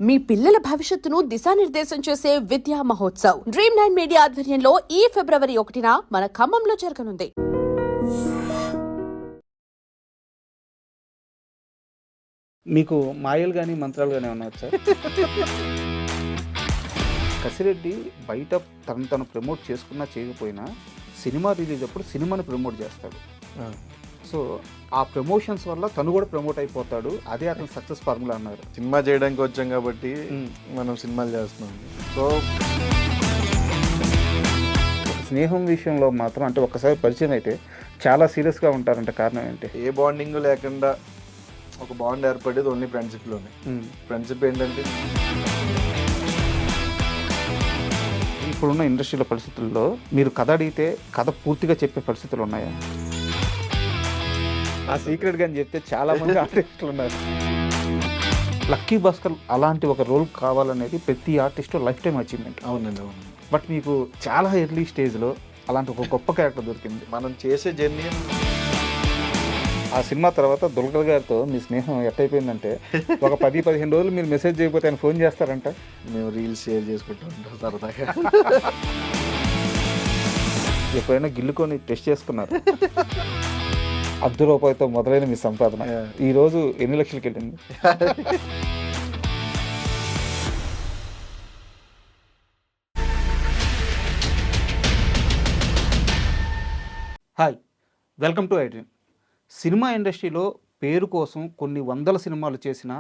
మీ పిల్లల భవిష్యత్తును దిశానిర్దేశం చేసే విద్యా మహోత్సవ్ Dream9 మీడియా ఆధ్వర్యంలో ఈ ఫిబ్రవరి 1న మన ఖమ్మంలో జరగనుంది. మీకు మాయలు కానీ మంత్రాలు కానీ ఏమన్నా వచ్చా? కసిరెడ్డి బయట తను ప్రమోట్ చేసుకున్నా చేయకపోయినా సినిమా రిలీజ్ అప్పుడు సినిమాని ప్రమోట్ చేస్తాడు. సో ఆ ప్రమోషన్స్ వల్ల తను కూడా ప్రమోట్ అయిపోతాడు. అదే అతను సక్సెస్ ఫార్ములా అన్నారు. సినిమా చేయడానికి వచ్చాం కాబట్టి మనం సినిమాలు చేస్తున్నాం. సో స్నేహం విషయంలో మాత్రం అంటే ఒక్కసారి పరిచయం అయితే చాలా సీరియస్గా ఉంటారంట. కారణం ఏంటి? ఏ బాండింగ్ లేకుండా ఒక బాండ్ ఏర్పడేది ఓన్లీ ఫ్రెండ్షిప్లోనే. ఫ్రెండ్షిప్ ఏంటంటే ఇప్పుడున్న ఇండస్ట్రీలో పరిస్థితుల్లో మీరు కథ అడిగితే కథ పూర్తిగా చెప్పే పరిస్థితులు ఉన్నాయా? ఆ సీక్రెట్ గాని చెప్తే చాలా మంది ఆర్టిస్టులు ఉన్నారు. లక్కీ భాస్కర్ అలాంటి ఒక రోల్ కావాలనేది ప్రతి ఆర్టిస్ట్ లైఫ్ టైం అచీవ్మెంట్. అవునండి, అవును. బట్ మీకు చాలా ఎర్లీ స్టేజ్లో అలాంటి ఒక గొప్ప క్యారెక్టర్ దొరికింది. మనం చేసే జర్నీ. ఆ సినిమా తర్వాత దుల్కర్ గారితో మీ స్నేహం ఎట్టయిపోయిందంటే ఒక 10-15 రోజులు మీరు మెసేజ్ చేయకపోతే ఆయన ఫోన్ చేస్తారంట. మేము రీల్స్ షేర్ చేసుకుంటూ ఉంటాం సరదాగా. ఎప్పుడైనా గిల్లుకొని టెస్ట్ చేసుకున్నారు? ₹10 మొదలైన మీ సంపాదన ఈరోజు ఎన్ని లక్షలకి వెళ్ళింది? Hi, welcome to iDream. Cinema ఇండస్ట్రీలో పేరు కోసం కొన్ని వందల సినిమాలు చేసిన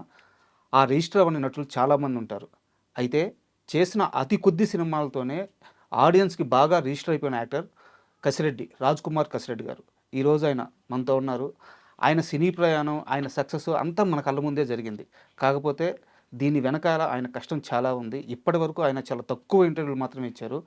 ఆ రిజిస్టర్ అవ్వని నటులు చాలామంది ఉంటారు. అయితే చేసిన అతి కొద్ది సినిమాలతోనే ఆడియన్స్కి బాగా రిజిస్టర్ అయిపోయిన యాక్టర్ కసిరెడ్డి, రాజ్కుమార్ కసిరెడ్డి గారు. ఈరోజు ఆయన మనతో ఉన్నారు. ఆయన సినీ ప్రయాణం, ఆయన సక్సెస్ అంతా మన కళ్ళ ముందే జరిగింది. కాకపోతే దీని వెనకాల ఆయన కష్టం చాలా ఉంది. ఇప్పటి వరకు ఆయన చాలా తక్కువ ఇంటర్వ్యూలు మాత్రమే ఇచ్చారు.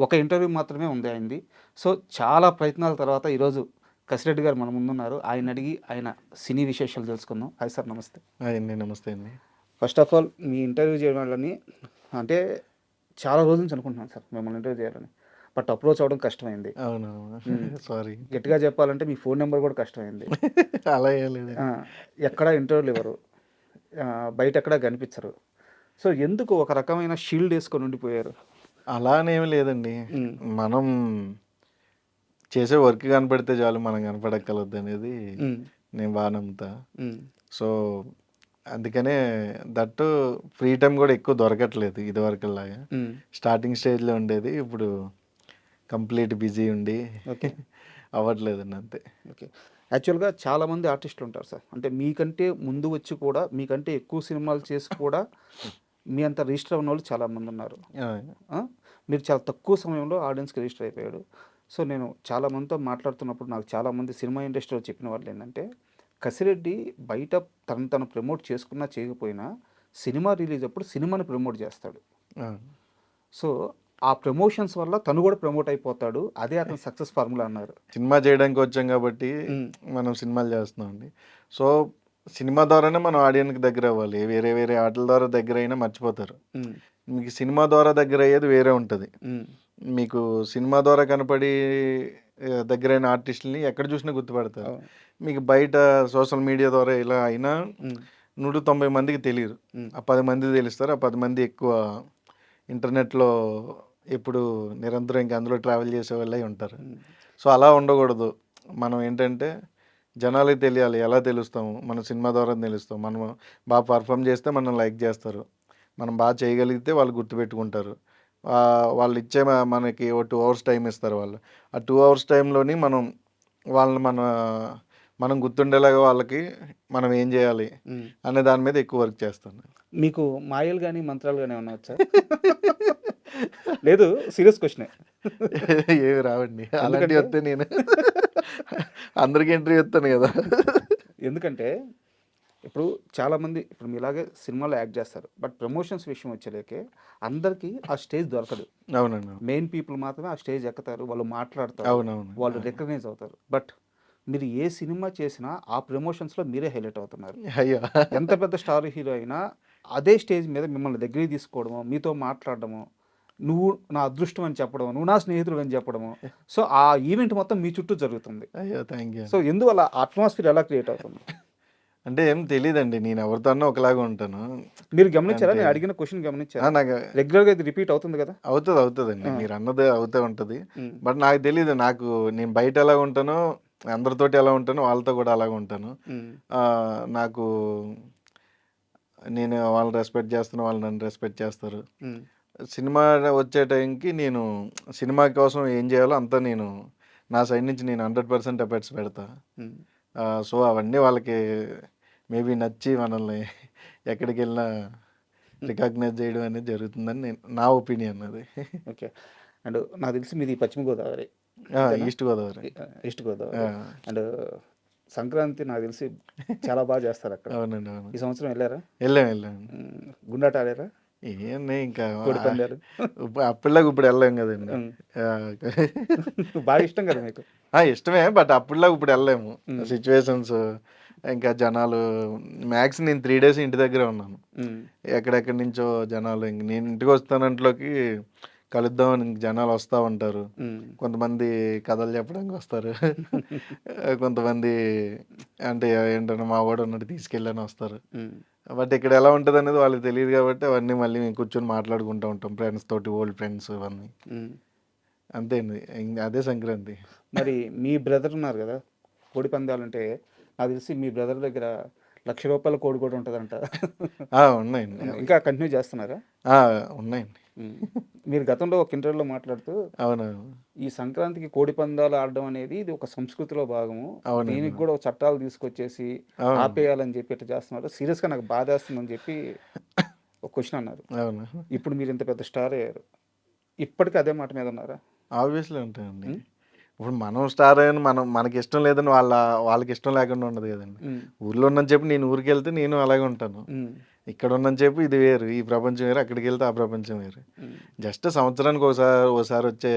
ఒక ఇంటర్వ్యూ మాత్రమే ఉంది ఆయనది. సో చాలా ప్రయత్నాల తర్వాత ఈరోజు కసిరెడ్డి గారు మన ముందున్నారు. ఆయన అడిగి ఆయన సినీ విశేషాలు తెలుసుకుందాం. హాయ్ సార్, నమస్తే. అండి, నమస్తే అండి. First of all me interview చేయాలని అంటే చాలా రోజుల నుంచి అనుకుంటున్నాను సార్ మిమ్మల్ని ఇంటర్వ్యూ చేయాలని. బట్ అప్రోచ్ అవ్వడం కష్టమైంది. అవును, సారీ. గట్టిగా చెప్పాలంటే మీ ఫోన్ నెంబర్ కూడా కష్టమైంది. అలా లేదు, ఎక్కడ ఇంటర్వ్యూలు ఇవ్వరు, బయట ఎక్కడ కనిపించరు. సో ఎందుకు ఒక రకమైన షీల్డ్ వేసుకొని ఉండిపోయారు? అలానేమి లేదండి. మనం చేసే వర్క్ కనపడితే చాలు, మనం కనపడక్కలొద్దు అనేది నేను బాగా నమ్ముతా. సో అందుకనే దట్టు ఫ్రీ టైం కూడా ఎక్కువ దొరకట్లేదు ఇదివరకులాగా. స్టార్టింగ్ స్టేజ్లో ఉండేది, ఇప్పుడు కంప్లీట్ బిజీ ఉండి అవ్వట్లేదండి, అంతే. ఓకే, యాక్చువల్గా చాలామంది ఆర్టిస్టులు ఉంటారు సార్. అంటే మీకంటే ముందు వచ్చి కూడా, మీకంటే ఎక్కువ సినిమాలు చేసి కూడా మీ అంత రిజిస్టర్ అవ్వని వాళ్ళు చాలామంది ఉన్నారు. మీరు చాలా తక్కువ సమయంలో ఆడియన్స్కి రిజిస్టర్ అయిపోయాడు. సో నేను చాలామందితో మాట్లాడుతున్నప్పుడు నాకు చాలామంది సినిమా ఇండస్ట్రీలో చెప్పిన వాళ్ళు ఏంటంటే, కసిరెడ్డి బయట తను ప్రమోట్ చేసుకున్నా చేయకపోయినా సినిమా రిలీజ్ అప్పుడు సినిమాని ప్రమోట్ చేస్తాడు. సో ఆ ప్రమోషన్స్ వల్ల తను కూడా ప్రమోట్ అయిపోతాడు. అదే అతను సక్సెస్ ఫార్ములా అన్నారు. సినిమా చేయడానికి వచ్చాం కాబట్టి మనం సినిమాలు చేస్తున్నాం అండి. సో సినిమా ద్వారానే మనం ఆడియన్స్కి దగ్గర అవ్వాలి. వేరే వేరే ఆటల ద్వారా దగ్గర అయినా మర్చిపోతారు. మీకు సినిమా ద్వారా దగ్గర అయ్యేది వేరే ఉంటుంది. మీకు సినిమా ద్వారా కనపడి దగ్గరైన ఆర్టిస్టులని ఎక్కడ చూసినా గుర్తుపడతారు. మీకు బయట సోషల్ మీడియా ద్వారా ఇలా అయినా 190 మందికి తెలియదు. ఆ 10 మంది తెలుస్తారు. ఆ 10 మంది ఎక్కువ ఇంటర్నెట్లో ఎప్పుడు నిరంతరం ఇంకా అందులో ట్రావెల్ చేసే వాళ్ళే ఉంటారు. సో అలా ఉండకూడదు. మనం ఏంటంటే జనాలకి తెలియాలి. ఎలా తెలుస్తాము? మనం సినిమా ద్వారా తెలుస్తాం. మనం బాగా పర్ఫామ్ చేస్తే మనం లైక్ చేస్తారు. మనం బాగా చేయగలిగితే వాళ్ళు గుర్తుపెట్టుకుంటారు. వాళ్ళు ఇచ్చే మనకి ఓ 2 hours టైం ఇస్తారు. వాళ్ళు ఆ 2 hours టైంలోని వాళ్ళని మనం గుర్తుండేలాగా వాళ్ళకి మనం ఏం చేయాలి అనే దాని మీద ఎక్కువ వర్క్ చేస్తాను. మీకు మాయలు కానీ మంత్రాలు కానీ ఏమన్నా వచ్చా? లేదు, సీరియస్ క్వశ్చనే. ఏమి రావండి. అలాంటి వస్తే నేను అందరికి ఎంట్రీ ఇస్తాను కదా. ఎందుకంటే ఇప్పుడు చాలామంది ఇప్పుడు మీలాగే సినిమాలో యాక్ట్ చేస్తారు. బట్ ప్రమోషన్స్ విషయం వచ్చేలేకే అందరికీ ఆ స్టేజ్ దొరకదు. అవునండి, మెయిన్ పీపుల్ మాత్రమే ఆ స్టేజ్ ఎక్కుతారు, వాళ్ళు మాట్లాడతారు, అవునవును, వాళ్ళు రికగ్నైజ్ అవుతారు. బట్ మీరు ఏ సినిమా చేసినా ఆ ప్రమోషన్స్లో మీరే హైలైట్ అవుతున్నారు. అయ్యో, ఎంత పెద్ద స్టార్ హీరో అయినా అదే స్టేజ్ మీద మిమ్మల్ని దగ్గరికి తీసుకోవడము, మీతో మాట్లాడడము, నువ్వు నా అదృష్టం అని చెప్పడము, నువ్వు నా స్నేహితుడు అని చెప్పడము. సో ఆ ఈవెంట్ మొత్తం మీ చుట్టూ జరుగుతుంది. అయ్యో, థ్యాంక్ యూ. సో ఎందువల్ల అట్మాస్ఫియర్ ఎలా క్రియేట్ అవుతుంది? అంటే ఏం తెలీదండి. నేను ఎవరితోనో ఒకలాగా ఉంటాను. మీరు గమనించారా? అంటే నేను అడిగిన క్వశ్చన్ గమనించారా? నాకు రెగ్యులర్‌గా ఇది రిపీట్ అవుతుంది కదా? అవుతదండి. ఆ! మీరన్నది అవుతా ఉంటది. హ్మ్. బట్ నాకు తెలీదు. నేను బయట ఎలా ఉంటానో, అందరితోటి ఎలా ఉంటానో వాళ్ళతో కూడా అలాగే ఉంటాను. హ్మ్. నాకు నేను వాళ్ళని రెస్పెక్ట్ చేస్తాను. వాళ్ళు నన్ను రెస్పెక్ట్ చేస్తారు. హ్మ్. సినిమా వచ్చే టైంకి నేను సినిమా కోసం ఏం చేయాలో అంతా నేను నా సైడ్ నుంచి నేను 100% ఎఫర్ట్స్ పెడతా. హ్మ్. సో, అవన్నీ వాళ్ళకి మేబీ నచ్చి మనల్ని ఎక్కడికెళ్ళినా రికగ్నైజ్ చేయడం అనేది జరుగుతుందని నా ఒపీనియన్ అది. ఓకే. అండ్ నాకు తెలిసి మీది పశ్చిమ గోదావరి. అంతేనా? ఈస్ట్ గోదావరి. ఈస్ట్ ఆ! గోదావరి. అండ్ సంక్రాంతి నాకు తెలిసి చాలా బాగా చేస్తారక్కడ. అవునండి. అవును. ఈ సంవత్సరం ఎళ్లారా? వెళ్ళాం. గుండాట ఆడారా? ఏంది ఇంకా కోడి పందాలు? అప్పటిలాగా ఇప్పుడు వెళ్ళలేం కదండి. హ్మ్. ఆ! బాగా ఇష్టం కదా మీకు? ఇష్టమే. బట్ అప్పటిలాగా ఇప్పుడు వెళ్ళలేము. హ్మ్. సిచ్యువేషన్స్ ఇంకా జనాలు మ్యాక్స్ నేను 3 డేస్ ఇంటి దగ్గరే ఉన్నాను. హ్మ్. ఎక్కడెక్కడి నుంచో జనాలు నేను ఇంటికి వస్తానంట్లోకి కలుద్దామని ఇంక జనాలు వస్తూ ఉంటారు. హ్మ్. కొంతమంది కథలు చెప్పడానికి వస్తారు. కొంతమంది అంటే ఏంటంటే మా వాడు ఉన్నట్టు తీసుకెళ్ళని వస్తారు. హ్మ్. బట్ ఇక్కడ ఎలా ఉంటదనేది వాళ్ళకి తెలీదు కాబట్టి అవన్నీ మళ్ళీ మేము కూర్చొని మాట్లాడుకుంటూ ఉంటాం. ఫ్రెండ్స్ తోటి ఓల్డ్ ఫ్రెండ్స్ ఇవన్నీ. హ్మ్. అంతే అండి. అదే సంక్రాంతి. మరి మీ బ్రదర్ ఉన్నారు కదా! కోడి పందాలంటే నాకు తెలిసి మీ బ్రదర్ దగ్గర రూ. 1,00,000 కోడి కూడా ఉంటదంట. ఉన్నాయండి అవి. ఇంకా కంటిన్యూ చేస్తున్నారా? ఆ! ఉన్నాయండి. హ్మ్. మీరు గతంలో ఒక ఇంటర్వ్యూలో మాట్లాడుతూ అవునవును. ఈ సంక్రాంతికి కోడి పందాలు ఆడడం అనేది ఇది ఒక సంస్కృతిలో భాగము. అవునండి. దీనికి కూడా ఒక చట్టాలు తీసుకొచ్చేసి అవును. ఆపేయాలని చెప్పి ఇట్లా చేస్తున్నారు. సీరియస్‌గా నాకు బాధేస్తుందని చెప్పి ఒక క్వెషన్ అన్నారు. అవును. ఇప్పుడు మీరు ఇంత పెద్ద స్టార్ అయ్యారు. ఇప్పటికి అదే మాట మీద ఉన్నారా? ఆబ్వియస్లీ ఉంటాయండి. హ్మ్. ఇప్పుడు మనం స్టార్ అయ్యాను మనకిష్టం లేదని వాళ్ళకిష్టం లేకుండా ఉండదు కదండి. హ్మ్. ఊర్లో ఉన్నంత సేపు నేను ఊరికెళ్తే నేను అలాగే ఉంటాను. హ్మ్. ఇక్కడ ఉన్నంత సేపు ఇది వేరు. ఈ ప్రపంచం వేరు. అక్కడికెళ్తే ఆ ప్రపంచం వేరు. హ్మ్. జస్ట్ సంవత్సరానికి ఓసారి వచ్చే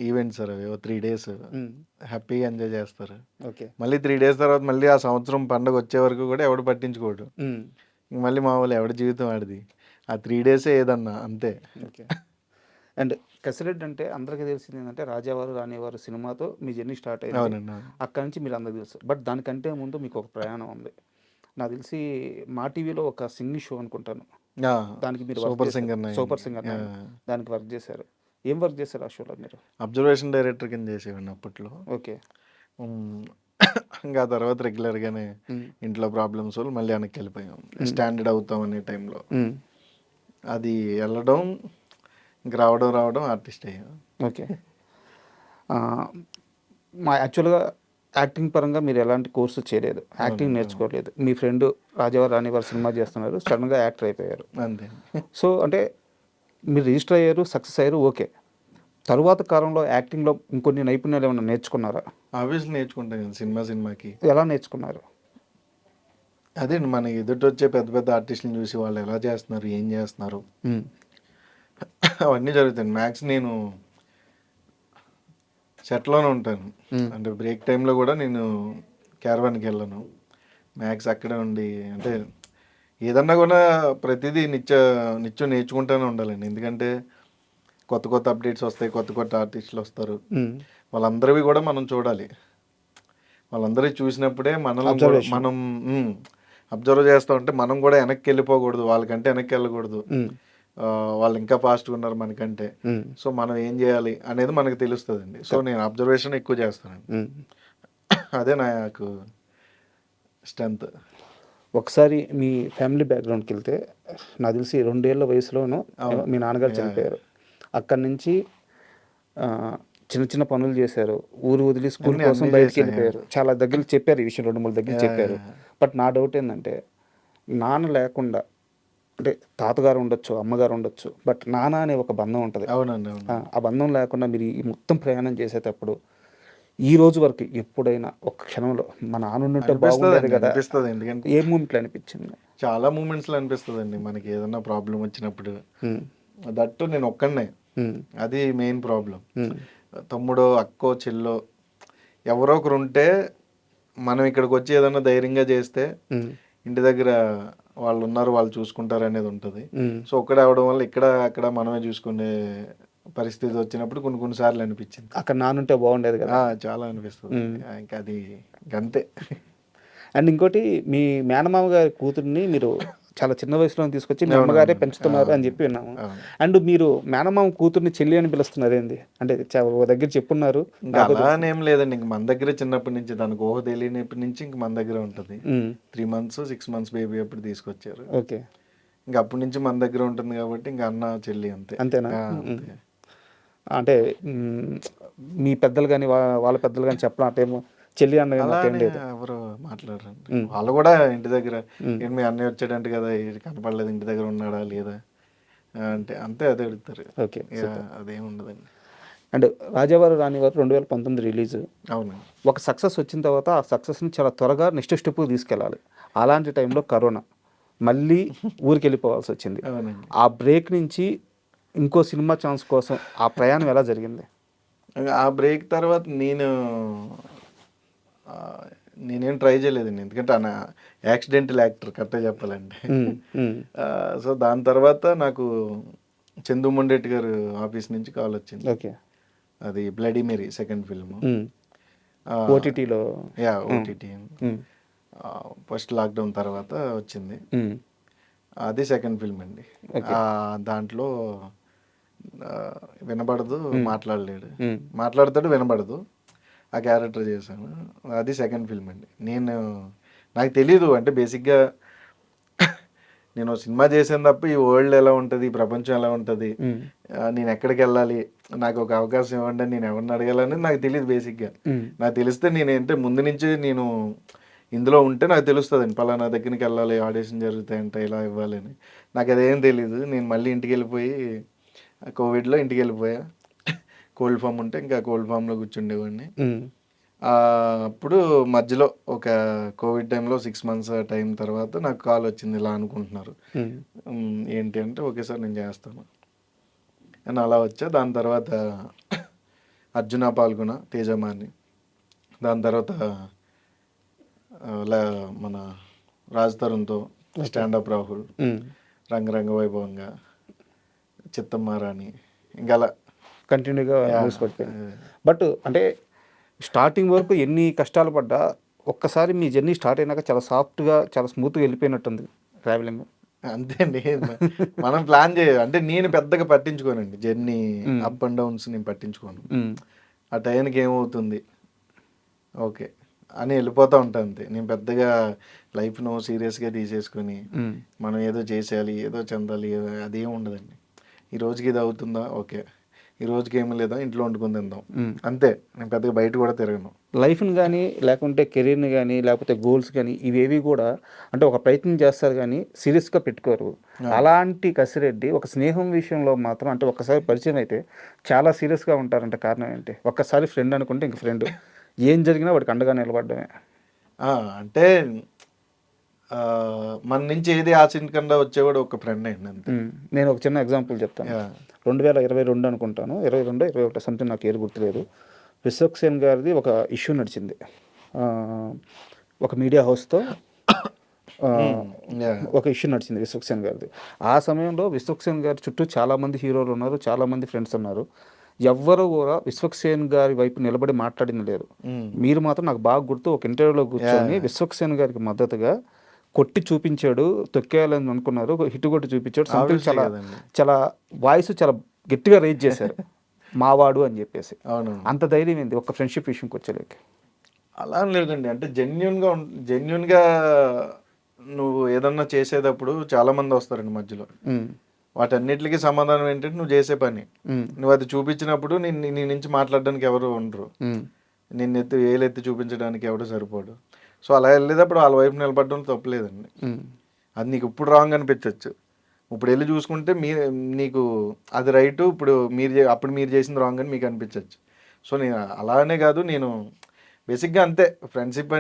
ఈవెంట్స్ సార్ అవి. ఓ 3 డేస్ హ్మ్. హ్యాపీగా ఎంజాయ్ చేస్తారు. ఓకే. మళ్ళీ 3 డేస్ తర్వాత మళ్ళీ ఆ సంవత్సరం పండగ వచ్చే వరకు కూడా ఎవడు పట్టించుకోడు. హ్మ్. మళ్ళీ మామూలు ఎవడి జీవితం ఆడిది. ఆ 3 డేసే ఏదన్నా అంతే. ఓకే. అండ్ 'కసిరెడ్డి' అంటే అందరికీ తెలిసింది ఏందంటే 'రాజావారు రానివారు' సినిమాతో మీ జర్నీ స్టార్ట్ అయింది. అవునండి. అవును. అక్కడి నుంచి మీరు అందరికి తెలుసు. బట్ దానికంటే ముందు మీకు ఒక ప్రయాణం ఉంది. నాకు తెలిసి మా టీవీలో ఒక సింగింగ్ షో అనుకుంటాను. ఆ! దానికి మీరు వర్క్ సూపర్ చేశారు. సింగర్ 9. 'సూపర్ సింగర్ 9' దానికి వర్క్ చేశారు. ఏం వర్క్ చేశారు ఆ షోలో మీరు? అబ్జర్వేషన్ డైరెక్టర్ కింద చేసేవాడిని అప్పట్లో. ఓకే. హ్మ్. ఇంకా ఆ తర్వాత రెగ్యులర్‌గానే హ్మ్. ఇంట్లో ప్రాబ్లమ్స్ వల్ల మళ్ళీ వెనక్కెళ్ళిపోయాం. హ్మ్. స్టాండర్డ్ అవుతాం అనే టైంలో. హ్మ్. అది ఎళ్ళడం, ఇంక రావడం ఆర్టిస్ట్ అయ్యాం. ఓకే. ఆహ్, యాక్చువల్‌గా యాక్టింగ్ పరంగా మీరు ఎలాంటి కోర్సు చేయలేదు. యాక్టింగ్ అవునండి. అవును. నేర్చుకోలేదు. మీ ఫ్రెండ్ 'రాజావారు రానివారు' సినిమా చేస్తున్నారు. సడెన్‌గా యాక్టర్ అయిపోయారు. అంతే. సో, అంటే మీరు రిజిస్టర్ అయ్యారు, సక్సెస్ అయ్యారు ఓకే. తరువాత కాలంలో యాక్టింగ్‌లో ఇంకొన్ని నైపుణ్యాలు ఏమైనా నేర్చుకున్నారా? ఆబ్వియస్లీ నేర్చుకుంటాం కదా! సినిమాకి. ఎలా నేర్చుకున్నారు? అదే మన ఎదుటొచ్చే పెద్ద పెద్ద ఆర్టిస్టులని చూసి వాళ్ళు ఎలా చేస్తున్నారు? ఏం చేస్తున్నారు? హ్మ్. అవన్నీ జరుగుతాయండి. మ్యాక్స్ నేను సెట్‌లోనే ఉంటాను. హ్మ్. అంటే బ్రేక్ టైంలో కూడా నేను క్యారవాన్‌కెళ్ళను. మ్యాక్స్ అక్కడే ఉండి అంటే ఏదన్నా కూడా ప్రతిదీ నిత్యం నేర్చుకుంటూనే ఉండాలండి. ఎందుకంటే కొత్త అప్డేట్స్ వస్తాయి. కొత్త ఆర్టిస్టులొస్తారు. హ్మ్. వాళ్ళందరివి కూడా మనం చూడాలి. వాళ్ళందరివి చూసినప్పుడే మనల్ని కూడా అబ్జర్వేషన్. మనం అబ్జర్వ్ చేస్తా ఉంటే మనం కూడా వెనక్కెళ్ళిపోకూడదు. వాళ్ళకంటే వెనక్కెళ్ళకూడదు. హ్మ్. వాళ్ళు ఇంకా ఫాస్ట్‌గా ఉన్నారు మనకంటే. హ్మ్. సో, మనం ఏం చేయాలి అనేది మనకు తెలుస్తదండి. సో, నేను అబ్జర్వేషన్ ఎక్కువ చేస్తానండి. హ్మ్. అదే నాకు స్ట్రెంత్. ఒకసారి మీ ఫ్యామిలీ బ్యాక్‌గ్రౌండ్‌కెళ్తే నాకు తెలిసి 2 ఏళ్ల వయసులోనో అవును. మీ నాన్నగారు యాహ్! చనిపోయారు. అక్కడి నుంచి చిన్న చిన్న పనులు చేశారు. ఊరు వదిలి స్కూల్ కోసం అన్నీ చేశా. యాహ్! బయటికెళ్ళిపోయారు. చాలా దగ్గరలో చెప్పారు ఈ విషయం 2, 3 దగ్గరలో యాహ్! చెప్పారు. యాహ్! బట్ నా డౌట్ ఏందంటే నాన్న లేకుండా అంటే తాతగారు ఉండొచ్చు, అమ్మగారు ఉండొచ్చు. బట్ నాన్న అనే ఒక బంధం ఉంటది. అవునండి. అవును. ఆ బంధం లేకుండా మీరు ఈ మొత్తం ప్రయాణం చేసేటప్పుడు ఈ రోజు వరకు ఎప్పుడైనా ఒక్క క్షణంలో మా నాన్న ఉండుంటే బాగుండేది అనిపిస్తదండి. గదా! ఎందుకంటే ఏ మూమెంట్‌లో అనిపించింది? చాలా మూమెంట్స్‌లో అనిపిస్తదండి. మనకి ఏదన్నా ప్రాబ్లమ్ వచ్చినప్పుడు. హ్మ్. దట్టు నేను ఒక్కడినే. హ్మ్. అది మెయిన్ ప్రాబ్లమ్. హ్మ్. తమ్ముడో, అక్కో, చెల్లో ఎవరో ఒకరుంటే మనం ఇక్కడికొచ్చి ఏదన్నా ధైర్యంగా చేస్తే హ్మ్. ఇంటి దగ్గర వాళ్ళున్నారు, వాళ్ళు చూసుకుంటారనేది ఉంటది. హ్మ్. సో, ఒక్కడే అవ్వడం వల్ల ఇక్కడ, అక్కడ మనమే చూసుకునే పరిస్థితి వచ్చినప్పుడు కొన్ని సార్లు అనిపించింది. అక్కడ నాన్నుంటే బాగుండేది గదా! చాలా అనిపిస్తదండి. హ్మ్. ఇంక అది ఇంకంతే. అండ్ ఇంకోటి మీ మేనమామ గారి కూతుర్ని మీరు చాలా చిన్న వయసులో తీసుకొచ్చి మీ అమ్మగారే పెంచుతున్నారు అని చెప్పి విన్నాము. అండ్ మీరు మేనమామ కూతుర్ని చెల్లి అని పిలుస్తున్నారు ఏంది? అంటే ఓ దగ్గర చెప్పున్నారు. ఇంకా అలానేం లేదండి, ఇంక మన దగ్గర చిన్నప్పటి నుంచి తనకు ఊహ తెలియనప్పటి నుంచి ఇంక మన దగ్గర ఉంటుంది. 3 months 6 months బేబీ అప్పుడు తీసుకొచ్చారు. ఓకే. ఇంకా అప్పటి నుంచి మన దగ్గర ఉంటుంది కాబట్టి ఇంకా అన్న చెల్లి అంతే. అంతేనా? అంతే. అంటే మీ పెద్దలు కానీ వాళ్ళ పెద్దలు కానీ చెప్పడం అటేమో చెల్లి అన్న అటేం లేదు. ఎవరు మాట్లాడరండి. వాళ్ళు కూడా ఇంటి దగ్గర ఏంటి మీ అన్నయ్య వచ్చాడంటే కదా, కనపడలేదు, ఇంటి దగ్గర ఉన్నాడా లేదా అంటే అంతే, అదే అడుగుతారు. ఓకే. అదేం ఉండదండి. అండ్ రాజావారు రానివారు 2019 రిలీజ్. అవును. ఒక సక్సెస్ వచ్చిన తర్వాత ఆ సక్సెస్ని చాలా త్వరగా నెక్స్ట్ స్టెప్ తీసుకెళ్ళాలి. అలాంటి టైంలో కరోనా మళ్ళీ ఊరికి వెళ్ళిపోవాల్సి వచ్చింది. అవునండి. ఆ బ్రేక్ నుంచి ఇంకో సినిమా ఛాన్స్ కోసం ఆ ప్రయాణం ఎలా జరిగింది? ఆ బ్రేక్ తర్వాత నేనేం ట్రై చేయలేదండి, ఎందుకంటే ఆయన యాక్సిడెంటల్ యాక్టర్ కరెక్ట్గా చెప్పాలంటే. సో దాని తర్వాత నాకు చందు మొండెట్టి గారు ఆఫీస్ నుంచి కాల్ వచ్చింది. ఓకే. అది బ్లడీ మేరీ సెకండ్ ఫిల్మ్. ఓటీటీలో. ఓటీటీ ఫస్ట్ లాక్డౌన్ తర్వాత వచ్చింది. అది సెకండ్ ఫిల్మ్ అండి. దాంట్లో వినబడదు, మాట్లాడలేడు, మాట్లాడతాడు వినబడదు, ఆ క్యారెక్టర్ చేశాను. అది సెకండ్ ఫిల్మ్ అండి. నాకు తెలీదు, అంటే బేసిక్గా నేను సినిమా చేసాను తప్ప ఈ వరల్డ్ ఎలా ఉంటుంది, ఈ ప్రపంచం ఎలా ఉంటుంది, నేను ఎక్కడికి వెళ్ళాలి, నాకు ఒక అవకాశం ఇవ్వండి, నేను ఎవరిని అడగాలని నాకు తెలియదు. బేసిక్గా నాకు తెలిస్తే నేనంటే ముందు నుంచి నేను ఇందులో ఉంటే నాకు తెలుస్తుందండి, పలానా దగ్గరికి వెళ్ళాలి, ఆడిషన్ జరుగుతాయంట, ఇలా ఇవ్వాలి అని. నాకు అదేం తెలీదు. నేను మళ్ళీ ఇంటికి వెళ్ళిపోయి కోవిడ్లో ఇంటికి వెళ్ళిపోయా. కోల్డ్ ఫామ్ ఉంటే ఇంకా కోల్డ్ ఫామ్లో కూర్చుండేవాడిని. అప్పుడు మధ్యలో ఒక కోవిడ్ టైంలో 6 months టైం తర్వాత నాకు కాల్ వచ్చింది, ఇలా అనుకుంటున్నారు ఏంటి అంటే, ఓకే సార్ నేను చేస్తాను అని అలా వచ్చా. దాని తర్వాత అర్జున పాల్గొన, తేజమాని, దాని తర్వాత మన రాజ్ తరుణ్తో స్టాండప్ రాహుల్, రంగరంగ వైభవంగా, చిత్తమ్మారాణి, ఇంకా అలా కంటిన్యూగా బట్ అంటే స్టార్టింగ్ వరకు ఎన్ని కష్టాలు పడ్డా ఒక్కసారి మీ జర్నీ స్టార్ట్ అయినాక చాలా సాఫ్ట్గా చాలా స్మూత్గా వెళ్ళిపోయినట్టుంది ట్రావెలింగ్. అంతే అండి. మనం ప్లాన్ అంటే నేను పెద్దగా పట్టించుకోనండి జర్నీ అప్ అండ్ డౌన్స్, నేను పట్టించుకోను. ఆ టైంకి ఏమవుతుంది ఓకే అని వెళ్ళిపోతూ ఉంటాను అంతే. నేను పెద్దగా లైఫ్ను సీరియస్గా తీసేసుకొని మనం ఏదో చేసేయాలి, ఏదో చెందాలి, అదేం ఉండదండి. ఈ రోజుకి ఇది అవుతుందా, ఓకే, ఈ రోజుకి ఏమీ లేదా, ఇంట్లో వండుకొని తిందాం అంతే. నేను పెద్దగా బయట కూడా తిరగను. లైఫ్ని కానీ లేకుంటే కెరీర్ని కానీ లేకపోతే గోల్స్ కానీ ఇవేవి కూడా అంటే ఒక ప్రయత్నం చేస్తారు కానీ సీరియస్గా పెట్టుకోరు. అలాంటి కసిరెడ్డి ఒక స్నేహం విషయంలో మాత్రం అంటే ఒక్కసారి పరిచయం అయితే చాలా సీరియస్గా ఉంటారంటే కారణం ఏంటి? ఒక్కసారి ఫ్రెండ్ అనుకుంటే ఇంక ఫ్రెండ్, ఏం జరిగినా వాడికి అండగా నిలబడమే. అంటే మన నుంచి ఏది ఆశించకుండా వచ్చేవాడు ఒక ఫ్రెండ్ అండి అంతే. నేను ఒక చిన్న ఎగ్జాంపుల్ చెప్తాను. 2022 అనుకుంటాను, 22, 21 సంథింగ్, నాకు ఏది గుర్తులేదు. విశ్వక్సేన్ గారిది ఒక ఇష్యూ నడిచింది ఒక మీడియా హౌస్తో. ఒక ఇష్యూ నడిచింది విశ్వక్సేన్ గారిది. ఆ సమయంలో విశ్వక్సేన్ గారి చుట్టూ చాలామంది హీరోలు ఉన్నారు, చాలామంది ఫ్రెండ్స్ ఉన్నారు. ఎవ్వరు కూడా విశ్వక్సేన్ గారి వైపు నిలబడి మాట్లాడిన లేరు. మీరు మాత్రం నాకు బాగా గుర్తు, ఒక ఇంటర్వ్యూలో కూర్చొని విశ్వక్సేన్ గారికి మద్దతుగా కొట్టి చూపించాడు, తొక్కేయాలని అనుకున్నారు, హిట్ కొట్టి చూపించాడు. సంథింగ్ చాలా చాలా వాయిస్ చాలా గట్టిగా రేజ్ చేశారు మావాడు అని చెప్పేసి. అంత ధైర్యం ఏంది ఒక ఫ్రెండ్షిప్ విషయంకి వచ్చేలేక? అలా లేదండి, అంటే జెన్యున్గా నువ్వు ఏదన్నా చేసేటప్పుడు చాలామంది వస్తారండి మధ్యలో. వాటన్నిటికీ సమాధానం ఏంటంటే నువ్వు చేసే పని. నువ్వు అది చూపించినప్పుడు నీ నుంచి మాట్లాడడానికి ఎవరు ఉండరు, నిన్ను ఏలెత్తి చూపించడానికి ఎవరు సరిపోడు. సో అలా వెళ్ళేటప్పుడు వాళ్ళ వైపు నిలబడడం తప్పలేదండి. అది నీకు ఇప్పుడు రాంగ్ అనిపించవచ్చు, ఇప్పుడు వెళ్ళి చూసుకుంటే నీకు అది రైటు, అప్పుడు మీరు చేసింది రాంగ్ అని మీకు అనిపించవచ్చు. సో నేను అలానే కాదు, నేను బేసిక్గా అంతే. ఫ్రెండ్షిప్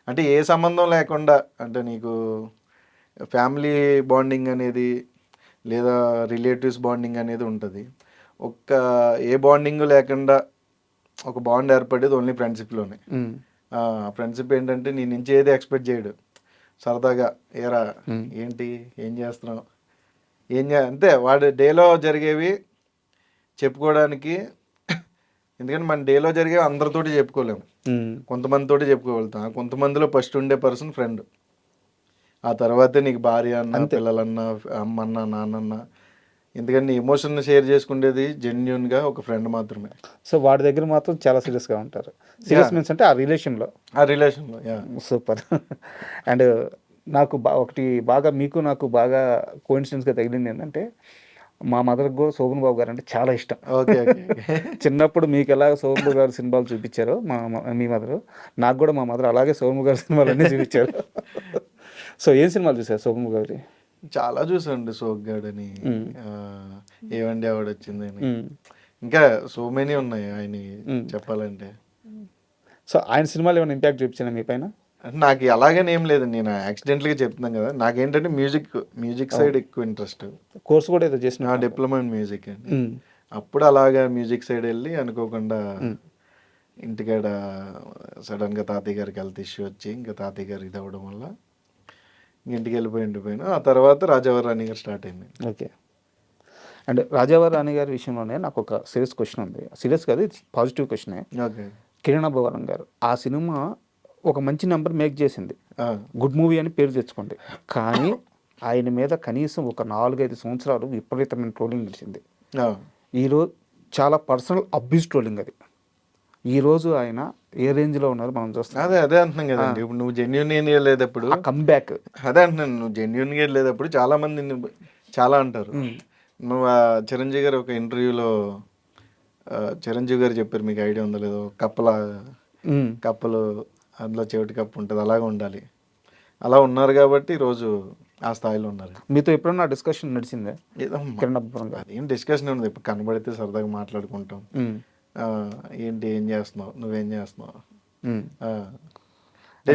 అంటే ఏ సంబంధం లేకుండా, అంటే నీకు ఫ్యామిలీ బాండింగ్ అనేది లేదా రిలేటివ్స్ బాండింగ్ అనేది ఉంటుంది. ఏ బాండింగ్ లేకుండా ఒక బాండ్ ఏర్పడేది ఓన్లీ ఫ్రెండ్షిప్లోనే. ఫ్రెండ్షిప్ ఏంటంటే నీ నుంచి ఏది ఎక్స్పెక్ట్ చేయడు, సరదాగా ఏరా ఏంటి, ఏం చేస్తున్నావు, అంతే. వాడి డేలో జరిగేవి చెప్పుకోవడానికి ఎందుకంటే మన డేలో జరిగే అందరితోటి చెప్పుకోలేము, కొంతమందితోటి చెప్పుకోగలుగుతాం. ఆ కొంతమందిలో ఫస్ట్ ఉండే పర్సన్ ఫ్రెండ్, ఆ తర్వాతే నీకు భార్య అన్న, పిల్లలన్నా, అమ్మన్న, నాన్నన్న. ఎందుకంటే ఎమోషన్ షేర్ చేసుకునేది జెన్యున్గా ఒక ఫ్రెండ్ మాత్రమే. సో వాడి దగ్గర మాత్రం చాలా సీరియస్గా ఉంటారు. సీరియస్ మీన్స్ అంటే ఆ రిలేషన్లో. ఆ రిలేషన్లో సూపర్. అండ్ నాకు ఒకటి బాగా మీకు నాకు బాగా కోఇన్సిడెన్స్గా తగిలింది ఏంటంటే, మా మదర్కి కూడా శోభన్ బాబు గారు అంటే చాలా ఇష్టం. ఓకే. చిన్నప్పుడు మీకు ఎలా శోభన్ బాబు గారి సినిమాలు చూపించారో మీ మదరు, నాకు కూడా మా మదర్ అలాగే శోభన్ బాబు గారి సినిమాలు అన్నీ చూపించారు. సో ఏం సినిమాలు చూసారు శోభన్ బాబు గారి? చాలా చూసాండి. సోగ్గాడని, ఏవండి ఆవిడ వచ్చిందని, ఇంకా సో మెనీ ఉన్నాయి ఆయన చెప్పాలంటే. సో ఆయన సినిమాలు ఏమైనా ఇంపాక్ట్ చూపించాను మీ పైన? అంటే నాకు అలాగని ఏం లేదు, నేను యాక్సిడెంట్గా చెప్తున్నాను కదా. నాకేంటంటే మ్యూజిక్ సైడ్ ఎక్కువ ఇంట్రెస్ట్. కోర్స్ కూడా ఏదో చేసిన డిప్లొమా ఇన్ మ్యూజిక్ అండి. అప్పుడు అలాగా మ్యూజిక్ సైడ్ వెళ్ళి అనుకోకుండా ఇంటికాడ సడన్గా తాతయ్య గారికి హెల్త్ ఇష్యూ వచ్చి, ఇంకా తాతయ్య గారు ఇది అవ్వడం వల్ల ఇంటికి వెళ్ళిపోయిన. ఆ తర్వాత రాజావారి రాణి గారు స్టార్ట్ అయింది. ఓకే. అండ్ రాజావారి రాణి గారి విషయంలోనే నాకు ఒక సీరియస్ క్వశ్చన్ ఉంది. సీరియస్ కాదు, ఇది పాజిటివ్ క్వశ్చనే. ఓకే. కిరణ్ అబ్బవరం గారు ఆ సినిమా ఒక మంచి నెంబర్ మేక్ చేసింది, గుడ్ మూవీ అని పేరు తెచ్చుకోండి. కానీ ఆయన మీద కనీసం ఒక 4-5 సంవత్సరాలు విపరీతమైన ట్రోలింగ్ నడిచింది. ఈరోజు చాలా పర్సనల్ అబ్యూస్ ట్రోలింగ్ అది. ఈరోజు ఆయన ఏ రేంజ్లో ఉన్నారు మనం చూస్తాం. అదే అంటున్నాం కదండి. ఇప్పుడు నువ్వు జెన్యున్ ఏం వెళ్ళేటప్పుడు కమ్బ్యాక్, అదే అంటున్నాను, నువ్వు జెన్యున్గా వెళ్ళేటప్పుడు చాలా మంది చాలా అంటారు. నువ్వు చిరంజీవి గారు ఒక ఇంటర్వ్యూలో చిరంజీవి గారు చెప్పారు, మీకు ఐడియా ఉందో లేదో, కప్పలు అందులో చెవిటి కప్పు ఉంటుంది, అలాగే ఉండాలి. అలా ఉన్నారు కాబట్టి ఈరోజు ఆ స్థాయిలో ఉన్నారు. మీతో ఎప్పుడన్నా డిస్కషన్ నడిచిందే? అదేం డిస్కషన్ ఉంది, ఇప్పుడు కనబడితే సరదాగా మాట్లాడుకుంటాం. ఏంటి, ఏం చేస్తున్నావు, నువ్వేం చేస్తున్నావు, అంటే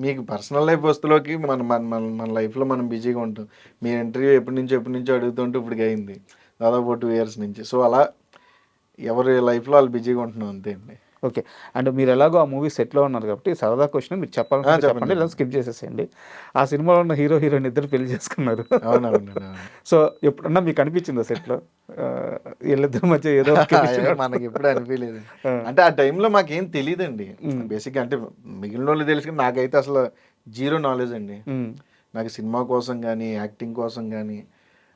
మీకు పర్సనల్ లైఫ్ వస్తులోకి మన లైఫ్లో మనం బిజీగా ఉంటాం. మీ ఇంటర్వ్యూ ఎప్పటి నుంచో అడుగుతుంటే ఇప్పటికి అయింది దాదాపు 2 years నుంచి. సో అలా ఎవరి లైఫ్లో వాళ్ళు బిజీగా ఉంటున్నాం, అంతే అండి. ఓకే. అండ్ మీరు ఎలాగో ఆ మూవీ సెట్లో ఉన్నారు కాబట్టి సరదా క్వశ్చన్ మీరు చెప్పాలంటే చెప్పండి, లేదా స్కిప్ చేసేసేయండి. ఆ సినిమాలో ఉన్న హీరో హీరోయిన్ ఇద్దరు పెళ్లి చేసుకున్నారు. అవునవును. సో ఎప్పుడన్నా మీకు అనిపించిందా సెట్లో వీళ్ళిద్దరి మధ్య ఏదో మనకి ఎప్పుడు అనిపించలేదు. అంటే ఆ టైంలో మాకేం తెలియదండి బేసిక్గా. అంటే మిగిలిన వాళ్ళు తెలుసు కానీ నాకైతే అసలు జీరో నాలెడ్జ్ అండి. నాకు సినిమా కోసం కానీ, యాక్టింగ్ కోసం కానీ,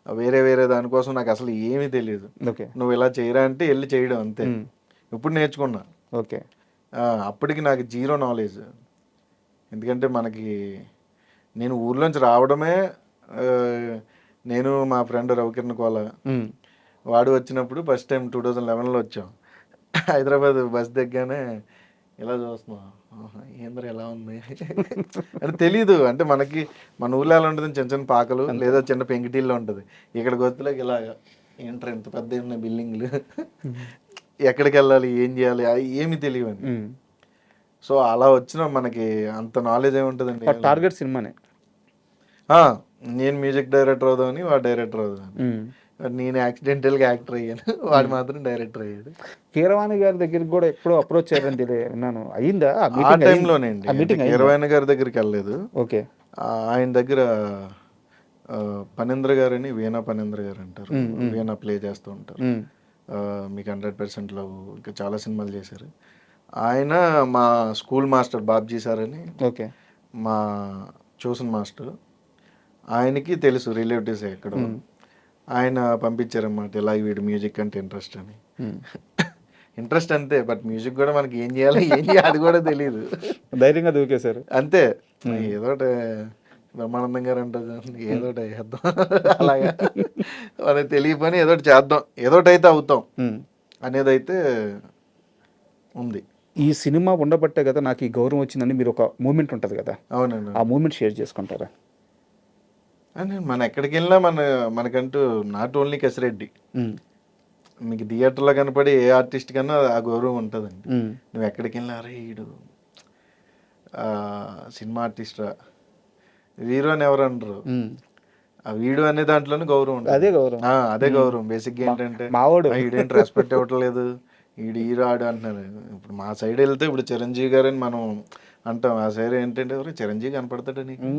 వేరే దానికోసం నాకు అసలు ఏమీ తెలియదు. నువ్వు ఇలా చేయరా అంటే వెళ్ళి చేయడం అంతే. ఇప్పుడు నేర్చుకున్నా. ఓకే. అప్పటికి నాకు జీరో నాలెడ్జ్. ఎందుకంటే నేను ఊర్లోంచి రావడమే, నేను మా ఫ్రెండ్ రవికిరణ్ కోల వాడు వచ్చినప్పుడు ఫస్ట్ టైం 2011లో వచ్చాం. హైదరాబాద్ బస్ దిగ్గానే ఇలా చూస్తున్నాం, ఏంద్ర ఎలా ఉంది అంటే తెలీదు. అంటే మన ఊళ్ళో ఎలా ఉంటుంది, చిన్న పాకలు లేదా చిన్న పెంకిటీల్లో ఉంటుంది. ఇక్కడికి వచ్చేలాగా ఇలా ఏంటర్ ఎంత పెద్ద ఉన్నాయి బిల్డింగ్లు, ఎక్కడికి వెళ్ళాలి, ఏం చేయాలి, ఏమి తెలియవండి. సో అలా వచ్చిన మనకి అంత నాలెడ్జ్ ఏముంటుందండి. టార్గెట్ సినిమానే. నేను మ్యూజిక్ డైరెక్టర్ అవుదామని, వాడు డైరెక్టర్ అవుదామని. నేను యాక్సిడెంటల్గా యాక్టర్ అయ్యాను, వాడు మాత్రం డైరెక్టర్ అయ్యాడు. కీరవాణి గారి దగ్గరికి కూడా ఎప్పుడో అప్రోచ్ అయ్యారని విన్నాను, అయిందా? ఆ టైంలోనే అండి. కీరవాణి గారి దగ్గరికి వెళ్ళలేదు. ఓకే. ఆయన దగ్గర పనేంద్ర గారని, వీణా పనేంద్ర గారు అంటారు, వీణా ప్లే చేస్తూ ఉంటారు. మీకు 100% లవ్, ఇంకా చాలా సినిమాలు చేశారు. ఆయన మా స్కూల్ మాస్టర్ బాబ్జీ సార్ అని, ఓకే, మా ట్యూషన్ మాస్టర్. ఆయనకి తెలుసు రిలేటివ్స్ ఎక్కడో. ఆయన పంపించారన్నమాట, ఇలా వీడు మ్యూజిక్ అంటే ఇంట్రెస్ట్ అని. ఇంట్రెస్ట్ అంతే, బట్ మ్యూజిక్ కూడా మనకి ఏం చేయాలి అది కూడా తెలియదు. ధైర్యంగా దూకేశారు అంతే. ఏదోటి బ్రహ్మానందం గారు అంటారు, ఏదోటి చేద్దాం అలాగా, మనకి తెలియని ఏదోటి చేద్దాం, ఏదోటైతే అవుతాం అనేది అయితే ఉంది. ఈ సినిమా ఉండబట్టే కదా నాకు ఈ గౌరవం వచ్చిందని మీరు ఒక మూమెంట్ ఉంటుంది కదా. అవునండి. ఆ మూమెంట్ షేర్ చేసుకుంటారా? అని మనం ఎక్కడికి వెళ్ళినా మనకంటూ నాట్ ఓన్లీ కసిరెడ్డి, మీకు థియేటర్లో కనపడే ఏ ఆర్టిస్ట్ కన్నా ఆ గౌరవం ఉంటుందండి. నువ్వు ఎక్కడికి వెళ్ళినా అరే ఈడు సినిమా ఆర్టిస్టా, వీరు అని ఎవరు అనరు, ఆ వీడు అనే దాంట్లోనే గౌరవం ఉంటుంది. అదే గౌరవం బేసిక్గా. ఏంటంటే ఈడేంటి రెస్పెక్ట్ ఇవ్వట్లేదు, ఈడు హీరో ఆడు అంటున్నారు. ఇప్పుడు మా సైడ్ వెళ్తే ఇప్పుడు చిరంజీవి గారు అని మనం అంటాం, ఆ సైడ్ ఏంటంటే ఎవరు చిరంజీవి కనపడతాడు నీకు,